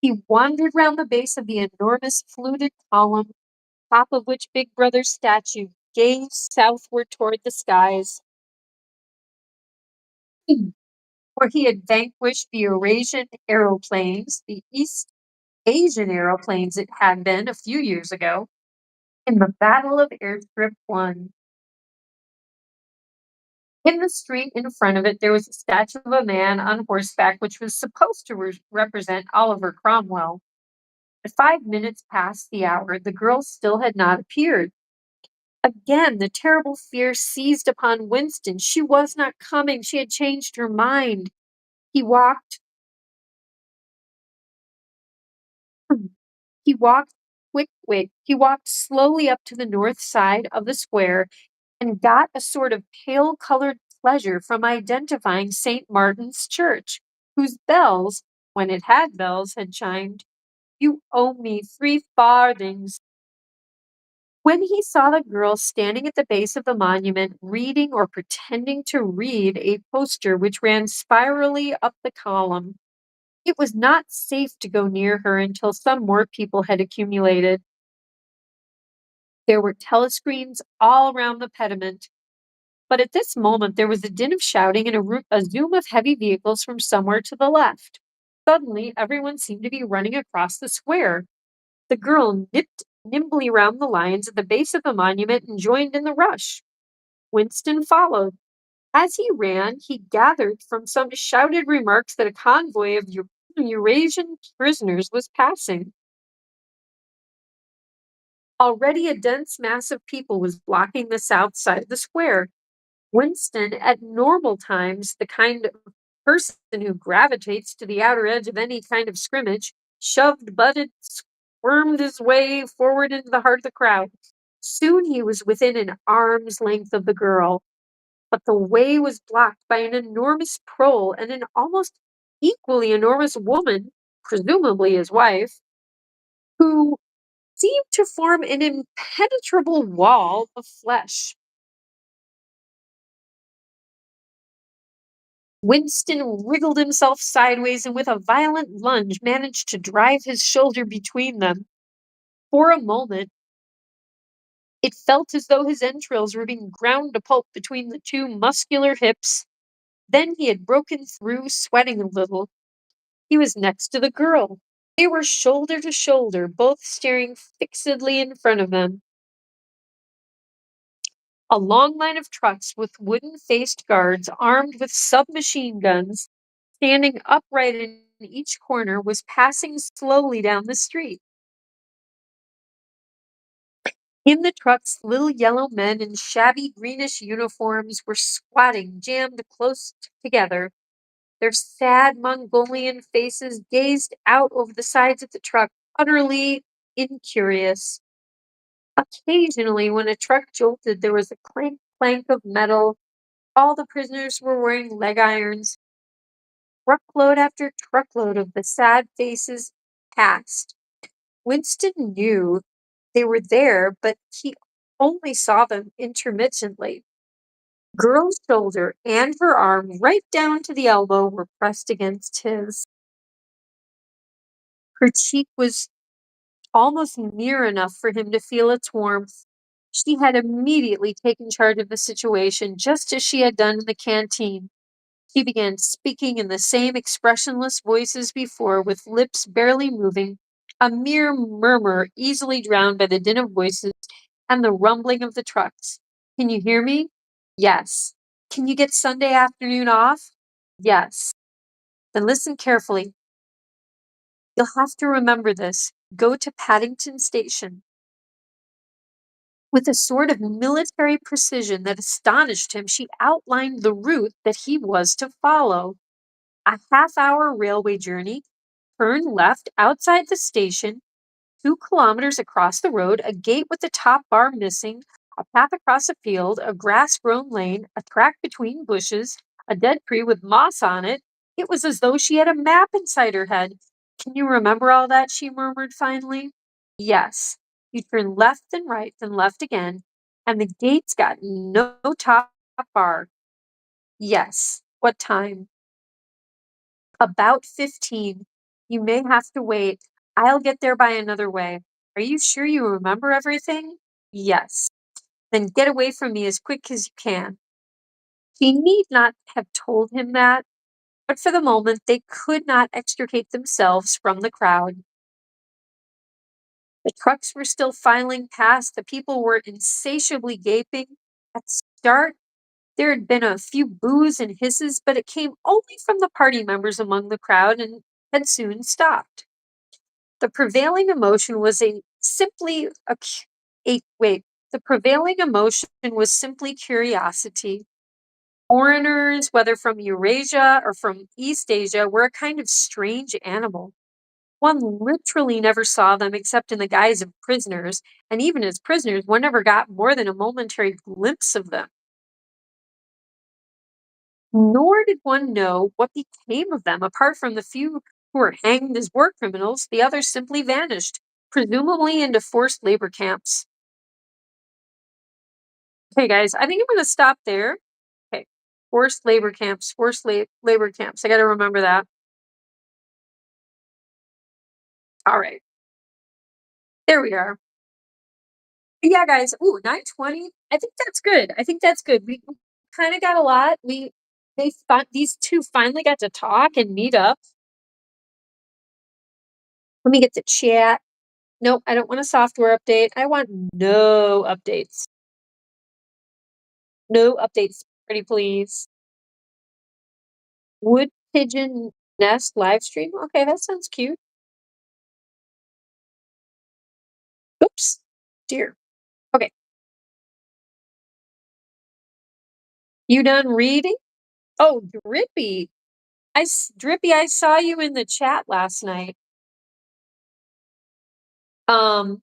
He wandered round the base of the enormous fluted column, top of which Big Brother's statue gazed southward toward the skies, where he had vanquished the Eurasian aeroplanes, the East Asian aeroplanes it had been a few years ago, in the Battle of Airstrip 1. In the street in front of it, there was a statue of a man on horseback, which was supposed to represent Oliver Cromwell. At 5 minutes past the hour, the girl still had not appeared. Again, the terrible fear seized upon Winston. She was not coming. She had changed her mind. He walked. He walked he walked slowly up to the north side of the square and got a sort of pale-colored pleasure from identifying St. Martin's Church, whose bells, when it had bells, had chimed, "You owe me 3 farthings." When he saw the girl standing at the base of the monument, reading or pretending to read a poster which ran spirally up the column, it was not safe to go near her until some more people had accumulated. There were telescreens all round the pediment, but at this moment there was a din of shouting and a zoom of heavy vehicles from somewhere to the left. Suddenly, everyone seemed to be running across the square. The girl nipped nimbly round the lions at the base of the monument and joined in the rush. Winston followed. As he ran, he gathered from some shouted remarks that a convoy of Eurasian prisoners was passing. Already a dense mass of people was blocking the south side of the square. Winston, at normal times, the kind of person who gravitates to the outer edge of any kind of scrimmage, shoved, butted, squirmed his way forward into the heart of the crowd. Soon he was within an arm's length of the girl, but the way was blocked by an enormous prole and an almost equally enormous woman, presumably his wife, who seemed to form an impenetrable wall of flesh. Winston wriggled himself sideways and with a violent lunge managed to drive his shoulder between them. For a moment, it felt as though his entrails were being ground to pulp between the two muscular hips. Then he had broken through, sweating a little. He was next to the girl. They were shoulder to shoulder, both staring fixedly in front of them. A long line of trucks with wooden-faced guards armed with submachine guns, standing upright in each corner, was passing slowly down the street. In the trucks, little yellow men in shabby greenish uniforms were squatting, jammed close together. Their sad Mongolian faces gazed out over the sides of the truck, utterly incurious. Occasionally, when a truck jolted, there was a clank clank of metal. All the prisoners were wearing leg irons. Truckload after truckload of the sad faces passed. Winston knew they were there, but he only saw them intermittently. Girl's shoulder and her arm, right down to the elbow, were pressed against his. Her cheek was almost near enough for him to feel its warmth. She had immediately taken charge of the situation, just as she had done in the canteen. She began speaking in the same expressionless voice as before, with lips barely moving, a mere murmur easily drowned by the din of voices and the rumbling of the trucks. Can you hear me? Yes. Can you get Sunday afternoon off? Yes. Then listen carefully. You'll have to remember this. Go to Paddington Station. With a sort of military precision that astonished him, she outlined the route that he was to follow. A half-hour railway journey, turn left outside the station, 2 kilometers across the road, a gate with the top bar missing, a path across a field, a grass-grown lane, a track between bushes, a dead tree with moss on it. It was as though she had a map inside her head. Can you remember all that? She murmured finally. Yes. You turn left and right, then left again, and the gate's got no top bar. Yes. What time? About 15. You may have to wait. I'll get there by another way. Are you sure you remember everything? Yes. Then get away from me as quick as you can. She need not have told him that, but for the moment they could not extricate themselves from the crowd. The trucks were still filing past. The people were insatiably gaping. At the start, there had been a few boos and hisses, but it came only from the party members among the crowd and had soon stopped. The prevailing emotion was simply the prevailing emotion was simply curiosity. Foreigners, whether from Eurasia or from East Asia, were a kind of strange animal. One literally never saw them except in the guise of prisoners, and even as prisoners, one never got more than a momentary glimpse of them. Nor did one know what became of them. Apart from the few who were hanged as war criminals, the others simply vanished, presumably into forced labor camps. Okay, guys, I think I'm going to stop there. Okay, forced labor camps, labor camps. I got to remember that. All right. There we are. But yeah, guys. Ooh, 9:20. I think that's good. I think that's good. We kind of got a lot. These two finally got to talk and meet up. Let me get to chat. Nope, I don't want a software update. I want no updates. No updates, pretty please. Wood pigeon nest live stream. Okay, that sounds cute. Oops, dear. Okay. You done reading? Oh, Drippy. Drippy, I saw you in the chat last night. Um,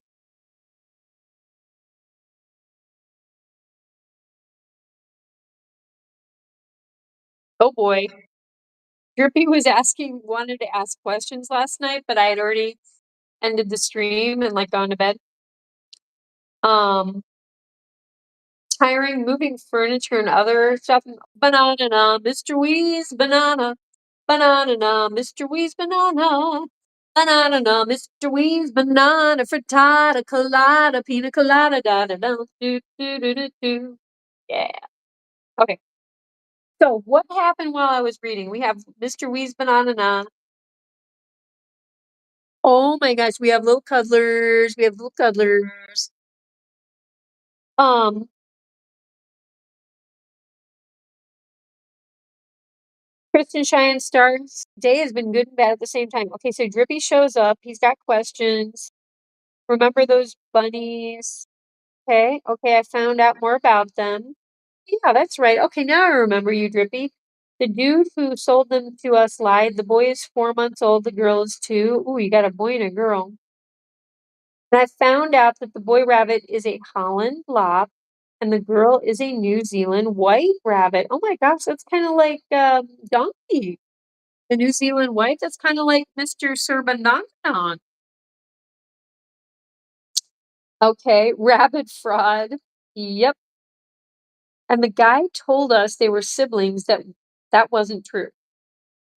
oh boy. Drippy was wanted to ask questions last night, but I had already ended the stream and like gone to bed. Um, tiring, moving furniture and other stuff. Banana, Mr. Wee's banana. Banana, Mr. Wee's banana. Banana, Mr. Wee's banana. Frittata, colada, pina colada, da da da, do do do do do. Yeah. Okay. So what happened while I was reading? We have Mr. Wee's banana. Oh my gosh, we have little cuddlers. We have little cuddlers. Um, Kristen Cheyenne starts. Day has been good and bad at the same time. Okay, so Drippy shows up. He's got questions. Remember those bunnies? Okay, I found out more about them. Yeah, that's right. Okay, now I remember you, Drippy. The dude who sold them to us lied. The boy is 4 months old. The girl is 2. Ooh, you got a boy and a girl. And I found out that the boy rabbit is a Holland lop and the girl is a New Zealand white rabbit. Oh my gosh, that's kind of like Donkey. The New Zealand white, that's kind of like Mr. Serbandanon. Okay, rabbit fraud. Yep. And the guy told us they were siblings. That wasn't true.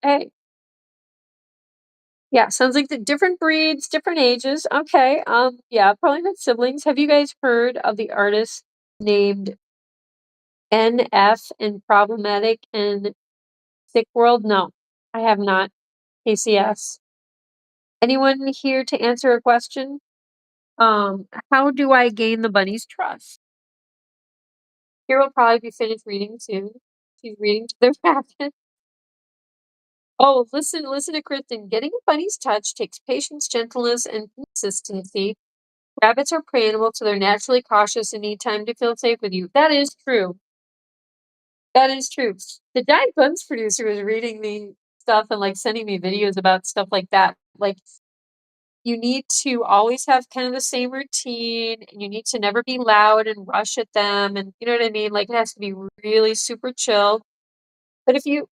Hey. Yeah, sounds like the different breeds, different ages. Okay. Yeah, probably not siblings. Have you guys heard of the artist named NF and Problematic and Sick World? No, I have not. KCS. Anyone here to answer a question? How do I gain the bunny's trust? Here will probably be finished reading soon. She's reading to the rabbit. Oh, listen to Kristen. Getting a bunny's touch takes patience, gentleness, and consistency. Rabbits are prey animals, so they're naturally cautious and need time to feel safe with you. That is true. That is true. The Giant Bunz producer was reading the stuff and like sending me videos about stuff like that. Like you need to always have kind of the same routine and you need to never be loud and rush at them and you know what I mean? Like it has to be really super chill. But if you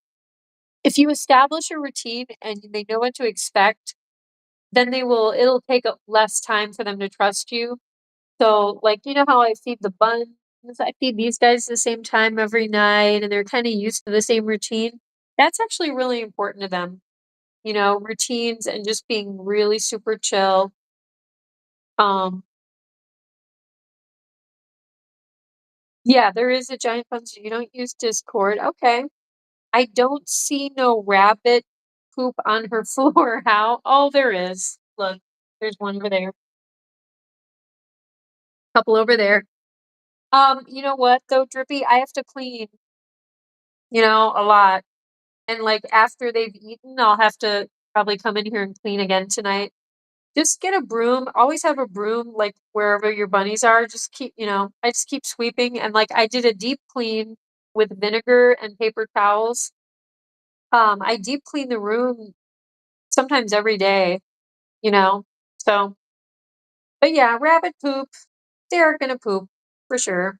establish a routine and they know what to expect, then it'll take less time for them to trust you. So, like, you know how I feed the Bunz? I feed these guys the same time every night and they're kind of used to the same routine. That's actually really important to them. You know, routines and just being really super chill. Um, yeah, there is a giant Bunz. You don't use Discord. Okay. I don't see no rabbit poop on her floor. How? Oh, there is. Look, there's one over there. Couple over there. You know what though, Drippy? I have to clean, a lot. And like after they've eaten, I'll have to probably come in here and clean again tonight. Just get a broom. Always have a broom like wherever your bunnies are. Just keep, I just keep sweeping and like I did a deep clean with vinegar and paper towels. I deep clean the room sometimes every day, you know. So, but yeah, rabbit poop. They're gonna poop for sure.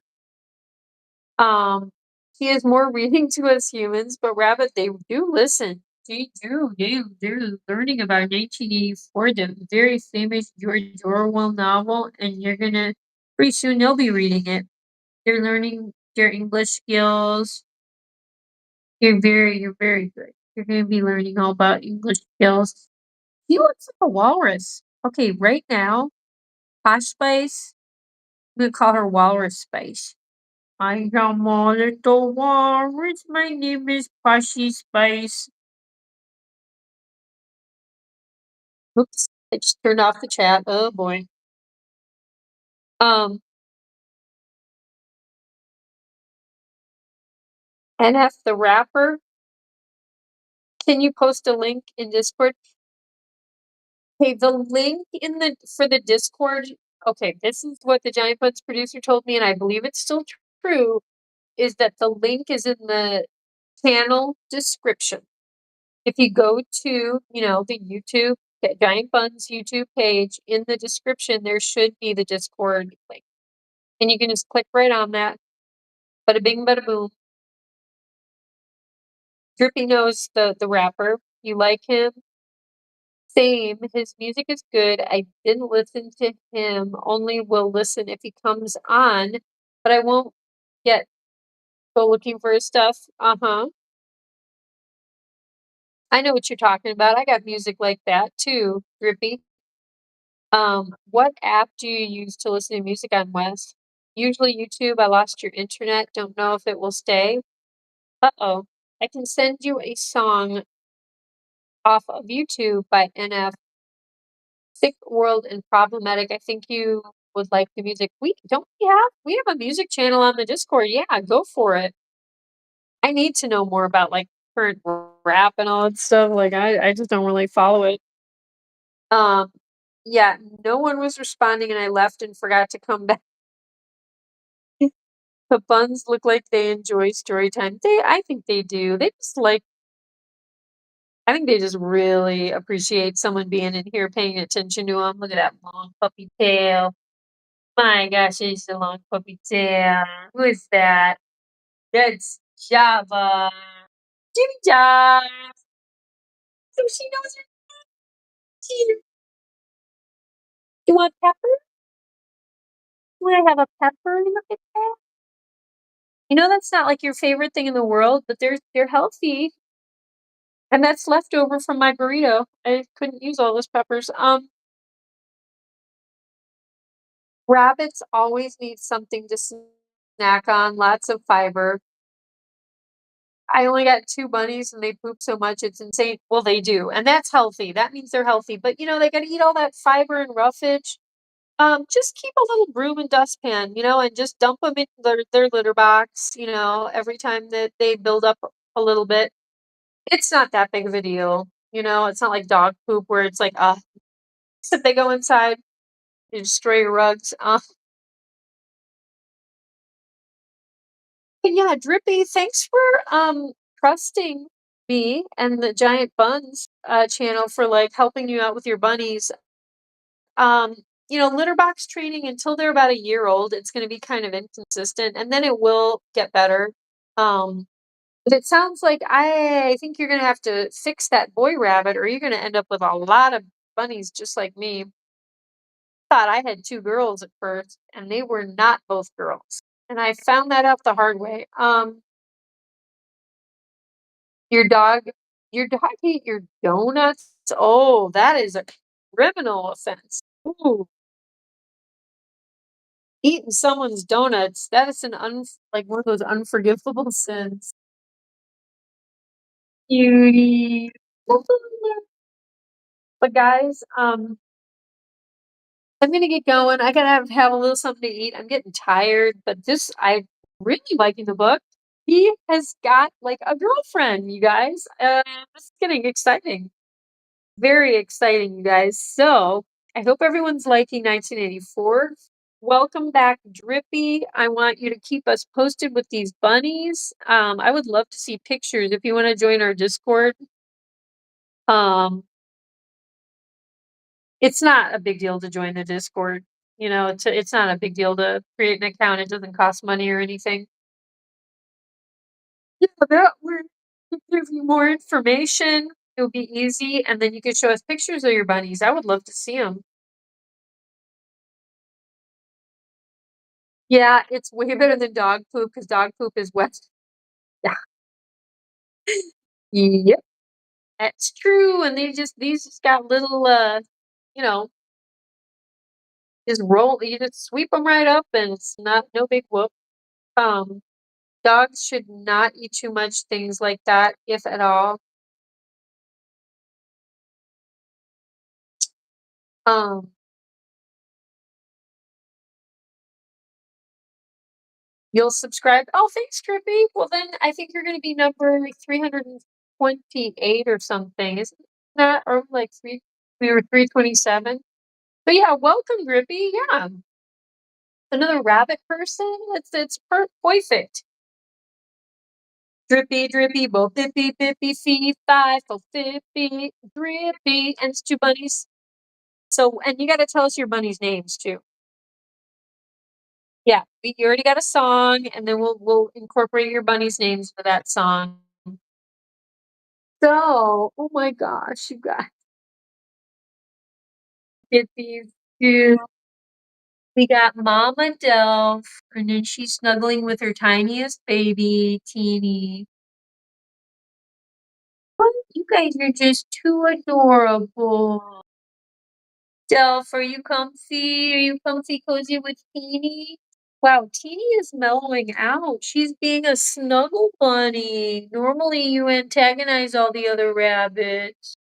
Um, he is more reading to us humans, but rabbit, they do listen. They do. They're learning about 1984, the very famous George Orwell novel, and pretty soon they'll be reading it. They're learning their English skills. You're very good. You're gonna be learning all about English skills. He looks like a walrus. Okay, right now, Posh Spice, I'm gonna call her Walrus Spice. I am a little walrus. My name is Poshy Spice. Oops, I just turned off the chat. Oh boy. Um, NF the rapper. Can you post a link in Discord? Okay, the link for the Discord. Okay, this is what the Giant Buds producer told me, and I believe it's still true. Is that the link is in the channel description. If you go to, the YouTube Okay, Giant Bunz YouTube page. In the description, there should be the Discord link. And you can just click right on that. Bada bing, bada boom. Drippy knows the rapper. You like him? Same. His music is good. I didn't listen to him. Only will listen if he comes on. But I won't go looking for his stuff. Uh-huh. I know what you're talking about. I got music like that too, Drippy. What app do you use to listen to music on, Wes? Usually YouTube. I lost your internet. Don't know if it will stay. Uh-oh. I can send you a song off of YouTube by NF. Sick World and Problematic. I think you would like the music. We have a music channel on the Discord. Yeah, go for it. I need to know more about like current rap and all that stuff. Like I just don't really follow it. Um yeah, no one was responding and I left and forgot to come back. The Bunz look like they enjoy story time. I think they do. I think they just really appreciate someone being in here paying attention to them. Look at that long puppy tail. My gosh, it's a long puppy tail. Who is that? That's Jabba. Jimmy Job. So she knows her teeth. You want pepper? Want to have a pepper? Look at that. You know that's not like your favorite thing in the world, but they're healthy. And that's left over from my burrito. I couldn't use all those peppers. Rabbits always need something to snack on, lots of fiber. I only got 2 bunnies and they poop so much, it's insane. Well, they do, and that's healthy. That means they're healthy, but, they gotta eat all that fiber and roughage. Just keep a little broom and dustpan, and just dump them in their litter box, every time that they build up a little bit. It's not that big of a deal, it's not like dog poop where it's like, except they go inside, you destroy your rugs. But yeah, Drippy, thanks for trusting me and the Giant Bunz channel for like helping you out with your bunnies. Litter box training until they're about a year old, it's going to be kind of inconsistent and then it will get better. But it sounds like I think you're going to have to fix that boy rabbit or you're going to end up with a lot of bunnies just like me. Thought I had 2 girls at first and they were not both girls. And I found that out the hard way. Your dog your dog ate your donuts? Oh, that is a criminal offense. Ooh, eating someone's donuts, that is like one of those unforgivable sins. Cutie. But guys, I'm gonna get going. I gotta have a little something to eat. I'm getting tired, but I'm really liking the book. He has got like a girlfriend, you guys. This is getting exciting. Very exciting, you guys. So I hope everyone's liking 1984. Welcome back, Drippy. I want you to keep us posted with these bunnies. I would love to see pictures if you want to join our Discord. It's not a big deal to join the Discord. It's not a big deal to create an account. It doesn't cost money or anything. Yeah, that would give you more information. It'll be easy, and then you can show us pictures of your bunnies. I would love to see them. Yeah, it's way better than dog poop because dog poop is wet. Yeah. Yep, that's true. And these just got little, you know, you just sweep them right up and it's no big whoop. Um, Dogs should not eat too much things like that, if at all. Um, you'll subscribe. Oh, thanks, Trippy. Well, then I think you're going to be number 328 or something, isn't that? Or like we were 327. But yeah, welcome, Drippy. Yeah, another rabbit person. It's perfect. Drippy, drippy, bo bippy, bippy, fee, fi, fo, fippy, drippy, and it's two bunnies. So, and you gotta tell us your bunnies' names too. Yeah, you already got a song, and then we'll incorporate your bunnies' names for that song. So, oh my gosh, you guys, get these two. We got Mama Delph, and then she's snuggling with her tiniest baby, Teeny. What? You guys are just too adorable. Delph, are you comfy? Are you comfy cozy with Teeny? Wow, Teeny is mellowing out. She's being a snuggle bunny. Normally you antagonize all the other rabbits.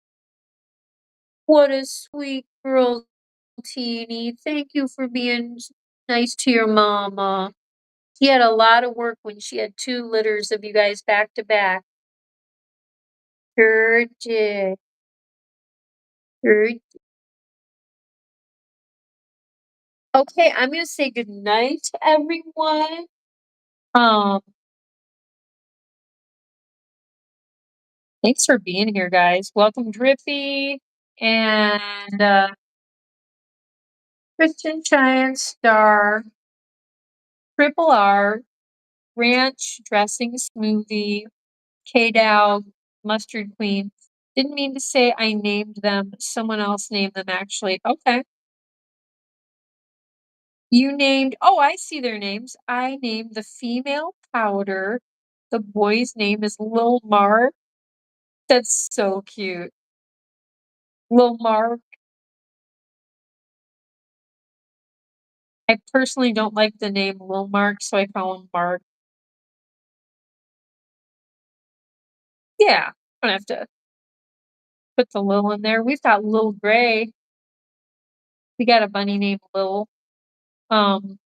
What a sweet girl, Teeny. Thank you for being nice to your mama. She had a lot of work when she had two litters of you guys back to back. Sure did. Sure. Okay, I'm gonna say good night to everyone. Um, Thanks for being here, guys. Welcome, Drippy and Christian Giant Star, Triple R, Ranch Dressing Smoothie, K-Dow, Mustard Queen. Didn't mean to say I named them. Someone else named them, actually. Okay. You named, oh, I see their names. I named the female Powder. The boy's name is Lil Mark. That's so cute. Lil Mark. I personally don't like the name Lil Mark, so I call him Mark. Yeah, don't have to put the Lil in there. We've got Lil Gray. We got a bunny named Lil. Um,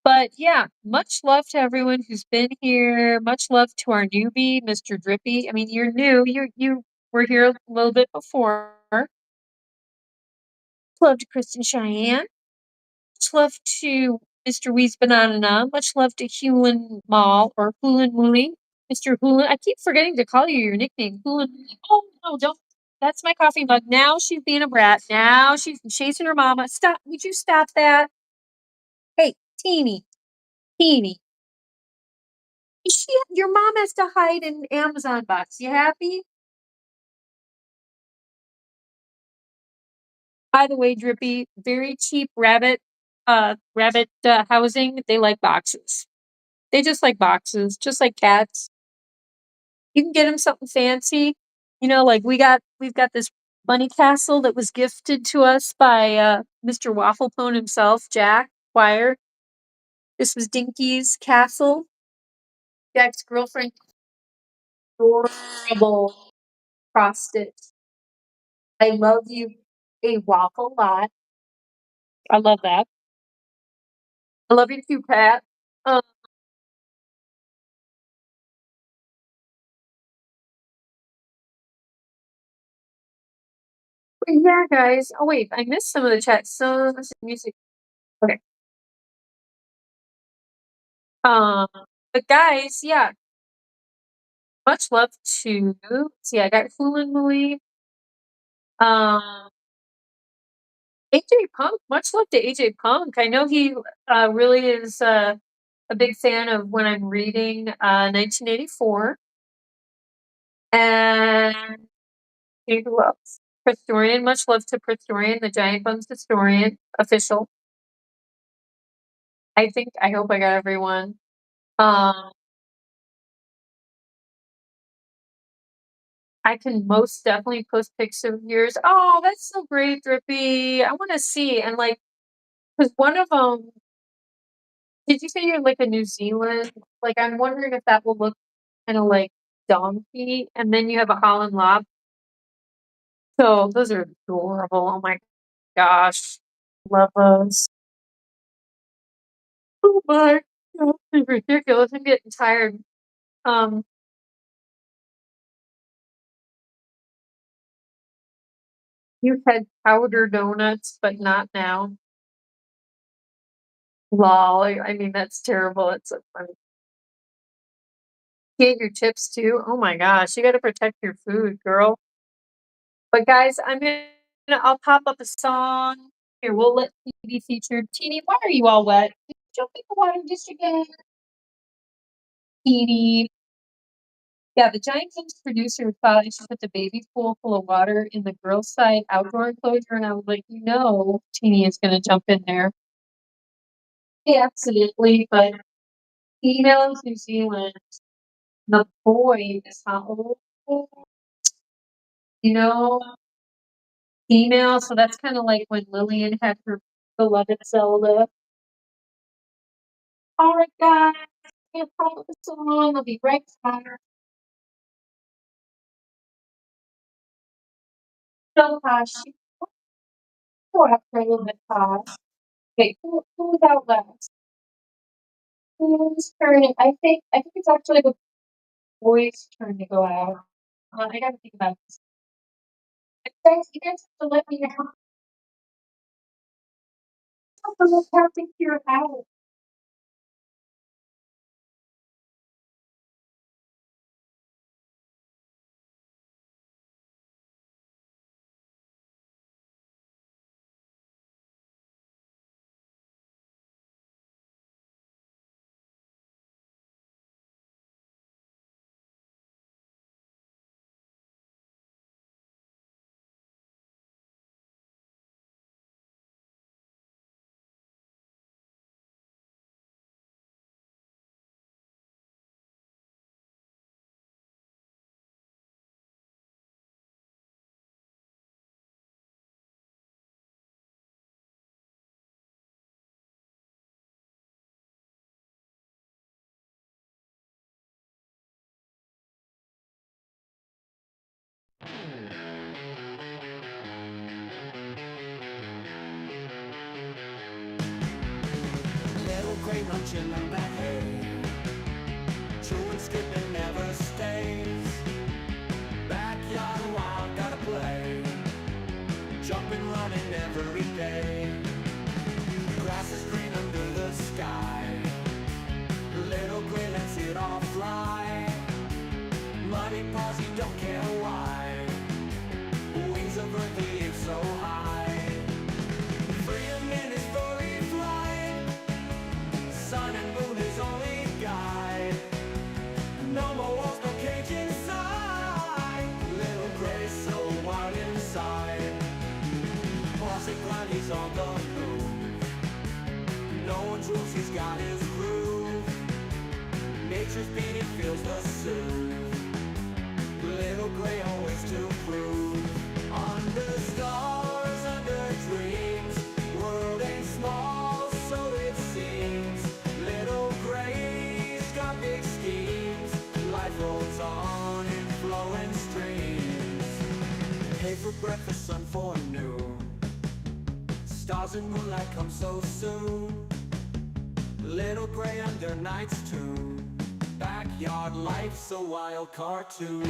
but yeah, much love to everyone who's been here. Much love to our newbie, Mr. Drippy. I mean, you're new. You were here a little bit before. Love to Kristen Cheyenne. Much love to Mr. Weez Banana. Much love to Hewlin Mall or Hoolan Mooly. Mr. Hoolan. I keep forgetting to call you your nickname. Hoolan. Oh no, don't. That's my coffee mug. Now she's being a brat. Now she's chasing her mama. Stop. Would you stop that? Hey, Teeny. Teeny. Your mom has to hide in an Amazon box. You happy? By the way, Drippy, very cheap rabbit housing. They like boxes. They just like boxes, just like cats. You can get them something fancy. You know, like we've got this bunny castle that was gifted to us by Mr. Wafflepone himself, Jack Wire. This was Dinky's castle. Jack's girlfriend, adorable frosted. I love you a waffle lot. I love that. I love you too, Pat. Um, but yeah, guys. Oh wait, I missed some of the chat. So this is music. Okay. Um, but guys, yeah, much love to. See, I got Hoolan Mooly. Um, AJ Punk. Much love to AJ Punk. I know he really is a big fan of when I'm reading 1984. And who else? Prestorian. Much love to Prestorian, the Giant Buns historian, official. I hope I got everyone. Um, I can most definitely post pics of yours. Oh, that's so great, Drippy. I want to see. And like, because one of them, did you say you're like a New Zealand? Like, I'm wondering if that will look kind of like donkey. And then you have a Holland Lob. So those are adorable. Oh my gosh. Love those. Oh my God. This is ridiculous. I'm getting tired. Um, you had powder donuts, but not now. Lol, I mean, that's terrible, it's so funny. You ate your chips too? Oh my gosh, you gotta protect your food, girl. But guys, I'll pop up a song. Here, we'll let Teeny be featured. Teeny, why are you all wet? Did you jump in the water just again? Teeny. Yeah, the Giant King's producer thought I should put the baby pool full of water in the girls' side outdoor enclosure, and I was like, Teeny is gonna jump in there. Yeah, absolutely, but females New Zealand, the boy is how old? You know, female, so that's kind of like when Lillian had her beloved Zelda. All right, guys, can't follow the song. I'll be right back. So, Posh, you go after a little bit, Posh. Okay, who's out last? Whose turn? I think it's actually the boys' turn to go out. I gotta think about this. Guys, you guys have to let me know. Have to look how think you're out. Little gray munching on the hay, chewing, skipping, never stays. Backyard wild, gotta play, jumping, running every day. Grass is green under the sky, little gray lets it all fly. Muddy paws, you don't care why, wings of earth, they aim so high. Freedom in his furry flight, sun and moon is only guide. No more walls, no cage inside, little gray so wild inside. Posh and Gwynnie's on the move, no one's rules, he's got his groove. Nature's beating feels the soothe, little gray always to prove. Under stars, under dreams, world ain't small, so it seems. Little gray's got big schemes, life rolls on in flowing streams. Hay for breakfast, sun for noon, stars and moonlight come so soon. Little gray under night's tune, backyard life's a wild cartoon.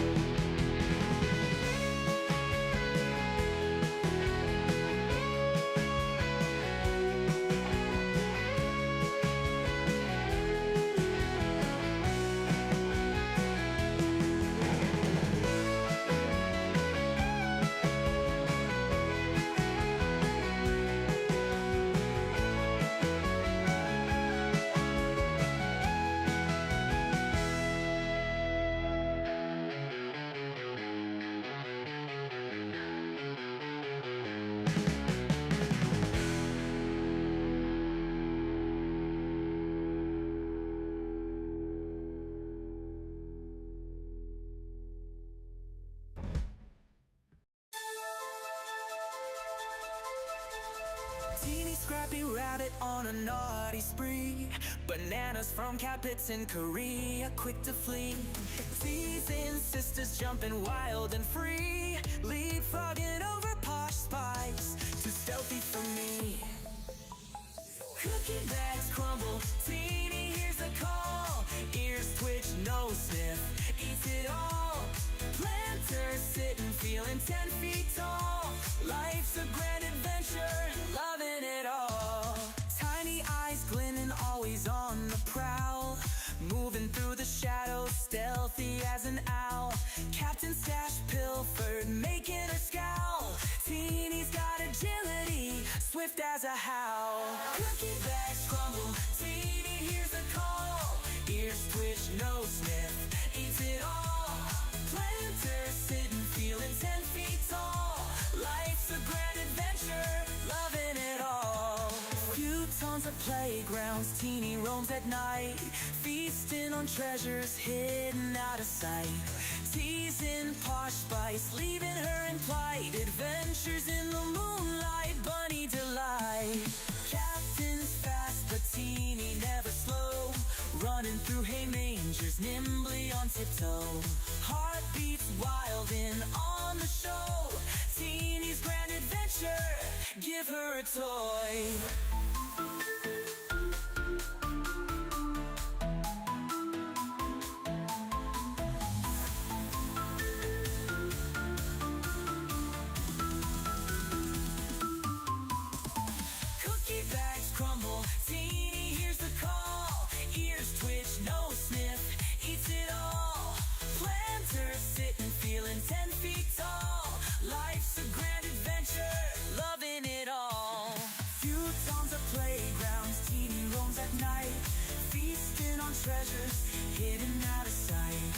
Teeny scrappy rabbit on a naughty spree, bananas from Capits in Korea, quick to flee. Teasing sisters jumping wild and free, leapfrogging over posh spice, too stealthy for me. Cookie bags crumble, Teeny hears a call, ears twitch, nose sniff, eats it all. Planters sitting, feeling 10 feet tall. Life's a grand adventure, loving it all. Tiny eyes glint Captain Stash pilfered, making her scowl. Teeny's got agility, swift as a howl. Cookie bags crumble, Teeny hears the call. Ears twitch, nose sniff, eats it all. Planter sitting, feeling 10 feet tall. Life's a grand adventure, loving it all. Few tons of playgrounds, Teeny roams at night, feasting on treasures hidden out of sight. Teasing Posh Spice, leaving her in plight. Adventures in the moonlight, bunny delight. Captain's fast, but Teeny never slow, running through hay mangers nimbly on tiptoe. Heart beats wild in on the show. Teeny's grand adventure, give her a toy. Cookie bags crumble, Teeny hears the call. Ears twitch, nose sniff, eats it all. Planter sitting, feeling 10 feet tall. Life's a grand adventure, loving it all. Few tons of playgrounds, Teeny roams at night, feasting on treasures hidden out of sight.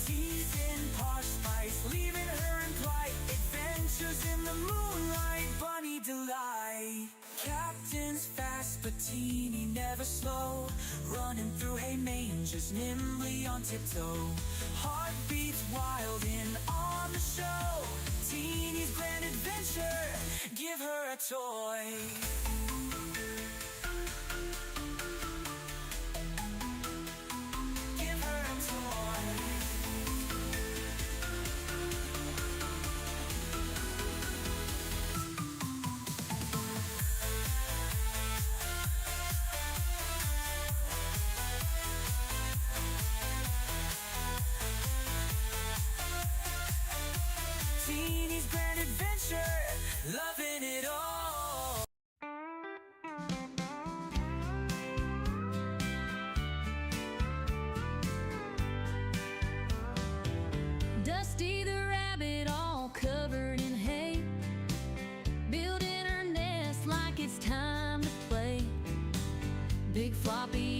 Teasing Posh Spice, leaving her in plight. Adventures in the moonlight, bunny delight. Captain's fast, but Teeny never slow, running through hay mangers nimbly on tiptoe. Heart beats wild in on the show. Teeny's grand adventure, give her a toy. Give her a toy. Teeny's grand adventure, loving it all. Dusty the rabbit, all covered in hay, building her nest like it's time to play. Big floppy